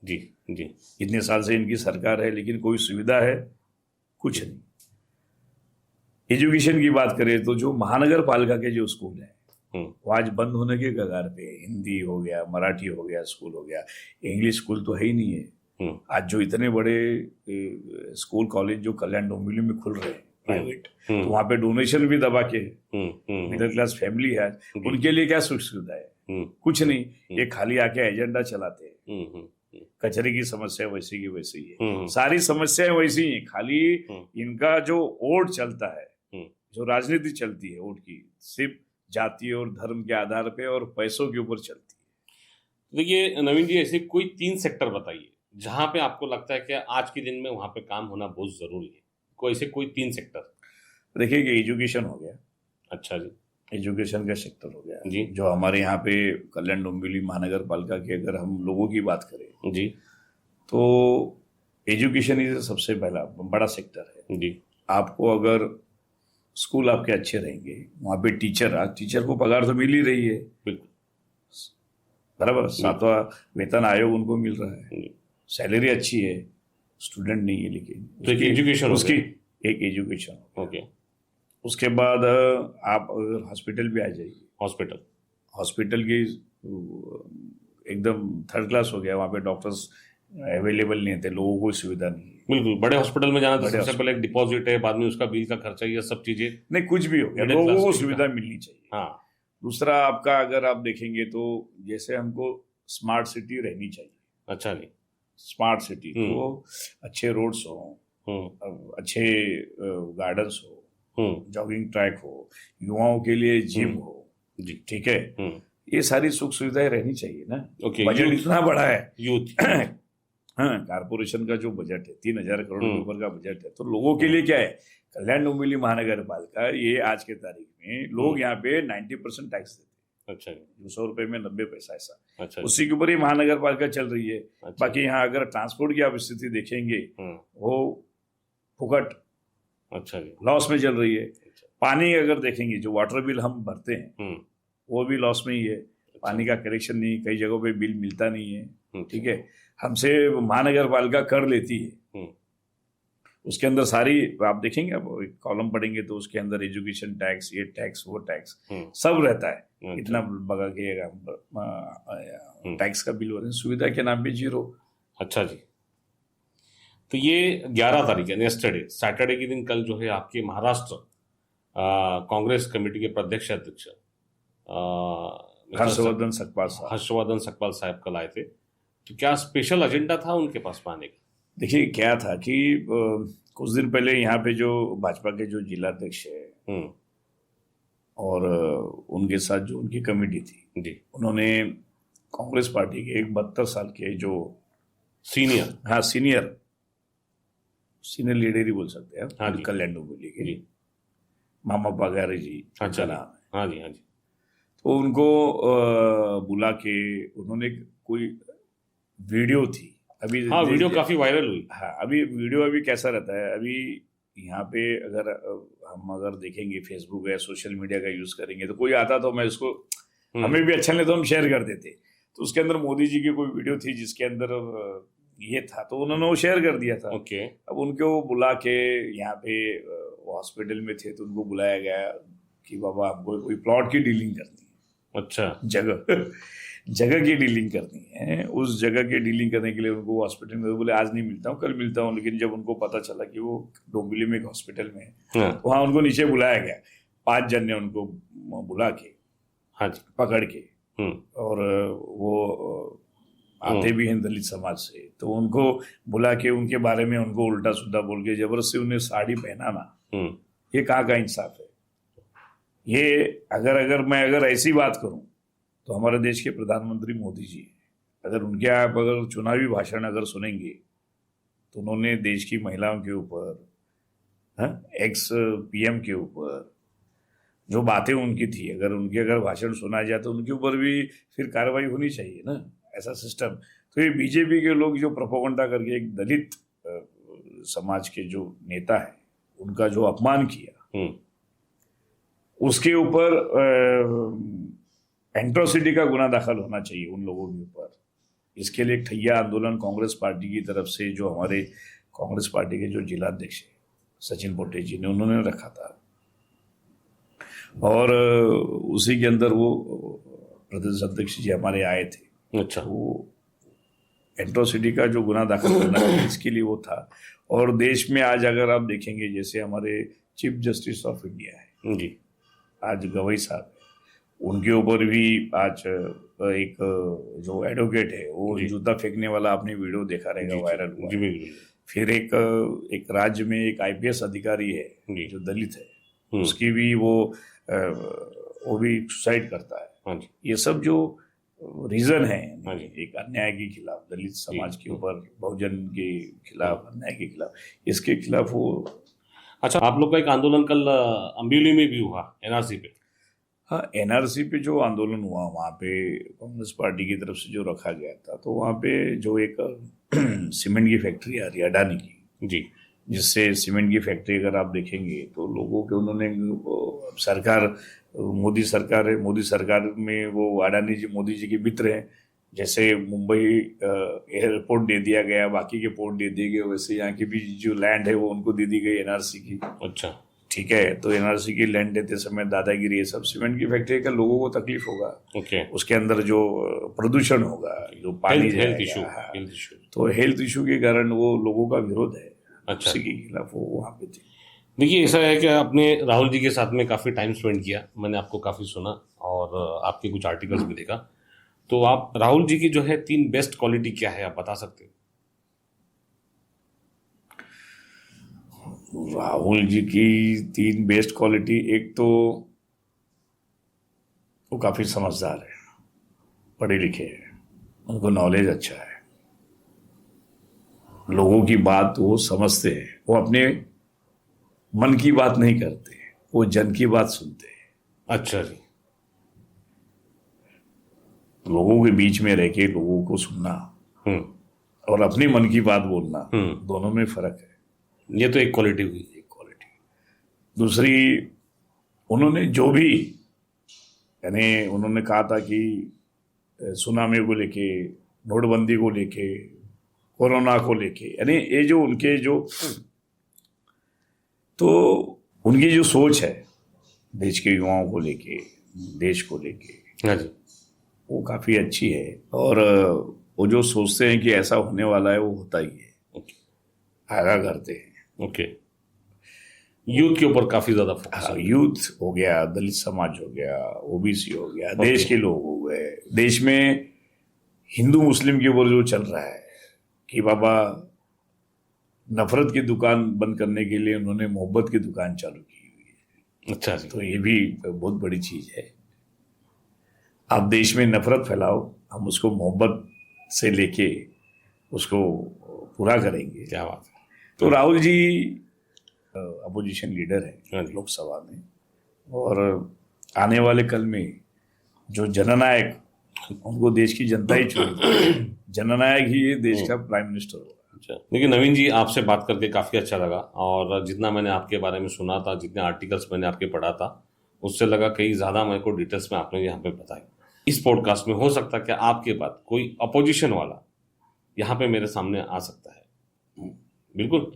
जी जी, इतने साल से इनकी सरकार है, लेकिन कोई सुविधा है? कुछ नहीं। एजुकेशन की बात करें तो जो महानगर पालिका के जो स्कूल हैं वो आज बंद होने के कगार पे। हिंदी हो गया, मराठी हो गया, स्कूल हो गया, इंग्लिश स्कूल तो है ही नहीं है। आज जो इतने बड़े स्कूल कॉलेज जो कल्याण डोंबिवली में खुल रहे हैं प्राइवेट, तो वहाँ पे डोनेशन भी दबा के, मिडिल क्लास फैमिली है, उनके लिए क्या सुख सुविधा है? कुछ नहीं। ये खाली आके एजेंडा चलाते हैं, कचरे की समस्या वैसी की वैसी है, सारी समस्याएं वैसी हैं, खाली इनका जो वोट चलता है, जो राजनीति चलती है वोट की, सिर्फ जाति और धर्म के आधार पे और पैसों के ऊपर चलती है। देखिए नवीन जी, ऐसे कोई 3 सेक्टर बताइए जहां पे आपको लगता है कि आज के दिन में वहां पे काम होना बहुत जरूरी है, कोई ऐसे कोई 3 सेक्टर। देखिए कि एजुकेशन हो गया। अच्छा जी, एजुकेशन का सेक्टर हो गया जी। जो हमारे यहाँ पे कल्याण डोंबिवली महानगर पालिका की अगर हम लोगों की बात करें जी, तो एजुकेशन ही सबसे पहला बड़ा सेक्टर है जी। आपको अगर स्कूल आपके अच्छे रहेंगे, वहाँ पे टीचर को पगार तो मिल ही रही है, बिल्कुल बराबर, 7वां वेतन आयोग उनको मिल रहा है, सैलरी अच्छी है, स्टूडेंट नहीं है, लेकिन तो एजुकेशन, उसकी एक एजुकेशन। ओके, उसके बाद आप अगर हॉस्पिटल भी आ जाइए, हॉस्पिटल की एकदम 3rd क्लास हो गया, वहाँ पे डॉक्टर्स अवेलेबल नहीं थे, लोगों को सुविधा नहीं है। बिल्कुल, बड़े हॉस्पिटल में जाना तो सबसे पहले एक डिपॉजिट है, बाद में उसका बिल का खर्चा, ये सब चीजें नहीं, कुछ भी हो गया, लोगों को सुविधा मिलनी चाहिए। हाँ, दूसरा आपका अगर आप देखेंगे तो जैसे हमको स्मार्ट सिटी रहनी चाहिए। अच्छा जी। स्मार्ट सिटी तो अच्छे रोड्स हो, अच्छे गार्डन्स हो, जॉगिंग ट्रैक हो, युवाओं के लिए जिम हो जी। ठीक है, ये सारी सुख सुविधाएं रहनी चाहिए ना। ओके, बजट इतना बड़ा है, यूथ हाँ, कारपोरेशन का जो बजट है 3,000 करोड़ के ऊपर का बजट है, तो लोगों के लिए क्या है, कल्याण डोंबिवली महानगर पालिका ये आज के तारीख में लोग यहाँ पे 90% टैक्स देते हैं। अच्छा जी। 200 रुपए में 90 पैसा ऐसा, अच्छा उसी के ऊपर ही महानगर पालिका चल रही है। अच्छा। बाकी यहाँ अगर ट्रांसपोर्ट की आप स्थिति देखेंगे वो फुकट अच्छा जी, लॉस में चल रही है। पानी अगर देखेंगे, जो वाटर बिल हम भरते हैं वो भी लॉस में ही है। पानी का कनेक्शन नहीं, कई जगहों पे बिल मिलता नहीं है, ठीक है। हमसे महानगर पालिका कर लेती है, उसके अंदर सारी आप देखेंगे, आप कॉलम पढ़ेंगे तो उसके अंदर एजुकेशन टैक्स, ये टैक्स, वो टैक्स सब रहता है। इतना बगा के टैक्स का बिल हो रहा है, सुविधा के नाम पे 0। अच्छा जी। तो ये 11 तारीख है, यस्टरडे, सैटरडे के दिन, कल जो है आपके महाराष्ट्र कांग्रेस कमेटी के प्रदेश अध्यक्ष हर्षवर्धन सकपाल साहब कल आए थे। तो क्या स्पेशल एजेंडा था उनके पास पाने का? देखिए क्या था कि कुछ दिन पहले यहाँ पे जो भाजपा के जो जिलाध्यक्ष है और उनके साथ जो उनकी कमेटी थी जी, उन्होंने कांग्रेस पार्टी के एक 72 साल के जो सीनियर लीडर ही बोल सकते हैं, हाँ, कल्याण डोंबिवली के मामा पगारे जी, अच्छा नाम है, हाँ जी हाँ जी। तो उनको बुला के उन्होंने कोई वीडियो थी अभी, हाँ, वीडियो काफी वायरल हुई। हाँ, अभी वीडियो अभी कैसा रहता है, अभी यहाँ पे अगर देखेंगे फेसबुक या सोशल मीडिया का यूज करेंगे तो कोई आता तो मैं उसको, हमें भी अच्छा नहीं तो हम शेयर कर देते। तो उसके अंदर मोदी जी की कोई वीडियो थी जिसके अंदर ये था, तो उन्होंने वो शेयर कर दिया था। ओके। अब उनको बुला के यहाँ पे हॉस्पिटल में थे तो उनको बुलाया गया कि बाबा हमको कोई प्लॉट की डीलिंग करनी है। अच्छा। जगह की डीलिंग करनी है। उस जगह की डीलिंग करने के लिए उनको हॉस्पिटल में, बोले आज नहीं मिलता हूँ, कल मिलता हूँ। लेकिन जब उनको पता चला कि वो डोंबिवली में एक हॉस्पिटल में है, वहां उनको नीचे बुलाया गया। 5 जन ने उनको बुला के, हाँ जी, पकड़ के, और वो आते भी हैं दलित समाज से, तो उनको बुला के उनके बारे में उनको उल्टा सुल्टा बोल के जबरदस्ती उन्हें साड़ी पहनाना, ये कहाँ का इंसाफ है? ये अगर ऐसी बात करूं तो हमारे देश के प्रधानमंत्री मोदी जी, अगर उनके आप अगर चुनावी भाषण अगर सुनेंगे तो उन्होंने देश की महिलाओं के ऊपर, एक्स पीएम के ऊपर जो बातें उनकी थी, अगर भाषण सुना जाए तो उनके ऊपर भी फिर कार्रवाई होनी चाहिए ना, ऐसा सिस्टम। तो ये बीजेपी के लोग जो प्रोपेगेंडा करके एक दलित समाज के जो नेता है उनका जो अपमान किया, उसके ऊपर एट्रोसिटी का गुना दाखिल होना चाहिए उन लोगों के ऊपर। इसके लिए एक ठैया आंदोलन कांग्रेस पार्टी की तरफ से, जो हमारे कांग्रेस पार्टी के जो जिलाध्यक्ष है सचिन पोटे जी ने, उन्होंने रखा था, और उसी के अंदर वो प्रदेश अध्यक्ष जी हमारे आए थे। अच्छा। वो एट्रोसिटी का जो गुना दाखिल करना है इसके लिए वो था। और देश में आज अगर आप देखेंगे, जैसे हमारे चीफ जस्टिस ऑफ इंडिया है जी, आज गवई साहब, उनके ऊपर भी आज एक जो एडवोकेट है वो जूता फेंकने वाला आपने वीडियो देखा रहेगा, वायरल हुआ। फिर एक राज्य में एक आईपीएस अधिकारी है जो दलित है, उसकी भी वो भी सुसाइड करता है। ये सब जो रीजन है एक अन्याय के खिलाफ, दलित समाज के ऊपर, बहुजन के खिलाफ, अन्याय के खिलाफ, इसके खिलाफ वो। अच्छा, आप लोग का एक आंदोलन कल अम्बियोली में भी हुआ एनआरसी पे? हाँ, एनआरसी पे जो आंदोलन हुआ वहाँ पे कांग्रेस पार्टी की तरफ से जो रखा गया था, तो वहाँ पे जो एक सीमेंट की फैक्ट्री आ रही है अडानी की जी, जिससे सीमेंट की फैक्ट्री अगर आप देखेंगे तो लोगों के, उन्होंने सरकार, मोदी सरकार है, मोदी सरकार में वो अडानी जी मोदी जी के मित्र हैं। जैसे मुंबई एयरपोर्ट दे दिया गया, बाकी के पोर्ट दे दिए गए, वैसे यहाँ की भी जो लैंड है वो उनको दे दी गई एनआरसी की। अच्छा, ठीक है। तो एनआरसी की लैंड देते समय दादागिरी, ये सब सीमेंट की फैक्ट्री का लोगों को तकलीफ होगा। ओके। उसके अंदर जो प्रदूषण होगा, जो पानी जाएगा, तो हेल्थ इशू के कारण वो लोगों का विरोध है। अच्छा, उसी के खिलाफ वो वहाँ पे थे। देखिए, ऐसा है कि आपने राहुल जी के साथ में काफ़ी टाइम स्पेंड किया, मैंने आपको काफ़ी सुना और आपके कुछ आर्टिकल्स भी देखा। तो आप राहुल जी की जो है 3 बेस्ट क्वालिटी क्या है, आप बता सकते हो? राहुल जी की 3 बेस्ट क्वालिटी, एक तो वो काफी समझदार है, पढ़े लिखे हैं, उनको नॉलेज अच्छा है, लोगों की बात वो समझते हैं, वो अपने मन की बात नहीं करते, वो जन की बात सुनते हैं। अच्छा जी। लोगों के बीच में रह के लोगों को सुनना और अपने मन की बात बोलना, दोनों में फर्क है। ये तो एक क्वालिटी हुई। एक क्वालिटी। दूसरी, उन्होंने जो भी, यानी उन्होंने कहा था कि सुनामी को लेके, नोटबंदी को लेके, कोरोना को लेके, यानी ये जो उनके जो, तो उनकी जो सोच है देश के युवाओं को लेके, देश को लेके, हाँ जी, वो काफी अच्छी है। और वो जो सोचते हैं कि ऐसा होने वाला है, वो होता ही है। ओके, आगाह करते हैं। ओके। यूथ के ऊपर काफी ज्यादा फोकस है। यूथ हो गया, दलित समाज हो गया, ओबीसी हो गया, देश के लोग हो गए, देश में हिंदू मुस्लिम के ऊपर जो चल रहा है कि बाबा नफरत की दुकान बंद करने के लिए उन्होंने मोहब्बत की दुकान चालू की हुई है। अच्छा जी। तो ये भी बहुत बड़ी चीज है। आप देश में नफरत फैलाओ, हम उसको मोहब्बत से लेके उसको पूरा करेंगे। क्या बात है। तो राहुल जी अपोजिशन लीडर है लोकसभा में, और आने वाले कल में जो जननायक, उनको देश की जनता ही चुनेगी, जननायक ही ये देश का प्राइम मिनिस्टर होगा। अच्छा, देखिए नवीन जी, आपसे बात करके काफी अच्छा लगा, और जितना मैंने आपके बारे में सुना था, जितने आर्टिकल्स मैंने आपके पढ़ा था, उससे लगा कई ज्यादा मेरे को डिटेल्स में आपने यहाँ पे बताया। इस पॉडकास्ट में हो सकता है कि आपके बाद कोई अपोजिशन वाला यहाँ पे मेरे सामने आ सकता है। बिल्कुल।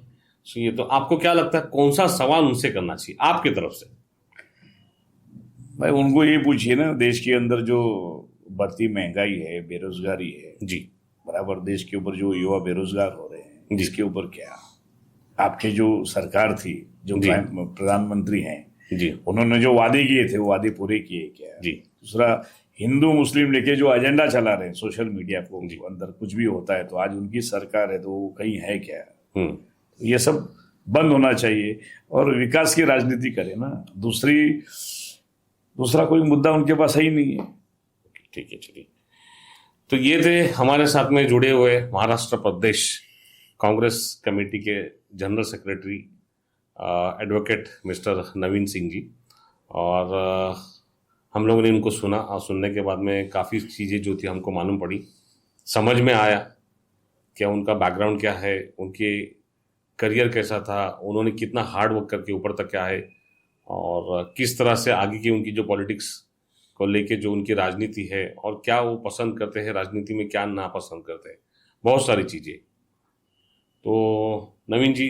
ये तो आपको क्या लगता है, कौन सा सवाल उनसे करना चाहिए आपकी तरफ से? भाई उनको ये पूछिए ना, देश के अंदर जो बढ़ती महंगाई है, बेरोजगारी है जी, बराबर, देश के ऊपर जो युवा बेरोजगार हो रहे हैं, जिसके ऊपर क्या आपकी जो सरकार थी, जो प्रधानमंत्री हैं जी, उन्होंने जो वादे किए थे वो वादे पूरे किए क्या? जी। दूसरा, हिंदू मुस्लिम लेके जो एजेंडा चला रहे हैं सोशल मीडिया को, अंदर कुछ भी होता है तो आज उनकी सरकार है तो वो कहीं है क्या? ये सब बंद होना चाहिए और विकास की राजनीति करें ना। दूसरा कोई मुद्दा उनके पास है ही नहीं है। ठीक है, चलिए। तो ये थे हमारे साथ में जुड़े हुए महाराष्ट्र प्रदेश कांग्रेस कमेटी के जनरल सेक्रेटरी एडवोकेट मिस्टर नवीन सिंह जी। और हम लोगों ने इनको सुना, और सुनने के बाद में काफ़ी चीज़ें जो थी हमको मालूम पड़ी, समझ में आया क्या उनका बैकग्राउंड क्या है, उनके करियर कैसा था, उन्होंने कितना हार्ड वर्क करके ऊपर तक क्या है, और किस तरह से आगे की उनकी जो पॉलिटिक्स को लेके जो उनकी राजनीति है, और क्या वो पसंद करते हैं राजनीति में, क्या नापसंद करते हैं, बहुत सारी चीज़ें। तो नवीन जी,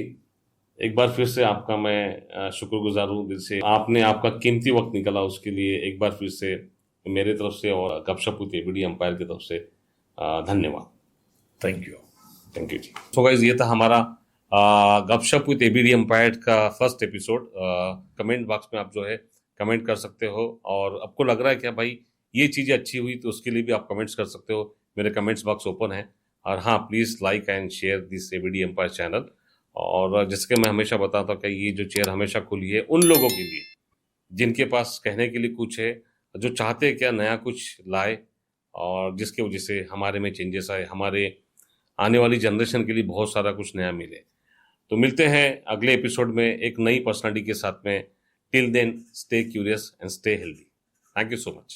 एक बार फिर से आपका मैं शुक्रगुजार हूँ दिल से। आपने आपका कीमती वक्त निकाला, उसके लिए एक बार फिर से मेरे तरफ से और गपशप विद एबीडी एम्पायर की तरफ से धन्यवाद। थैंक यू जी। तो गाइस, ये था हमारा गपशप विद एबीडी एम्पायर का फर्स्ट एपिसोड। कमेंट बॉक्स में आप जो है कमेंट कर सकते हो, और आपको लग रहा है कि भाई ये चीज़ें अच्छी हुई तो उसके लिए भी आप कमेंट्स कर सकते हो। मेरे कमेंट्स बॉक्स ओपन है। और हाँ, please like and share this ABD empire channel. और जैसे कि मैं हमेशा बताता हूँ कि ये जो चेयर हमेशा खुली है उन लोगों के लिए जिनके पास कहने के लिए कुछ है, जो चाहते हैं क्या नया कुछ लाए, और जिसके वजह से हमारे में चेंजेस आए, हमारे आने वाली जनरेशन के लिए बहुत सारा कुछ नया मिले। तो मिलते हैं अगले एपिसोड में एक नई पर्सनालिटी के साथ में। Till then, stay curious and stay healthy. Thank you so much.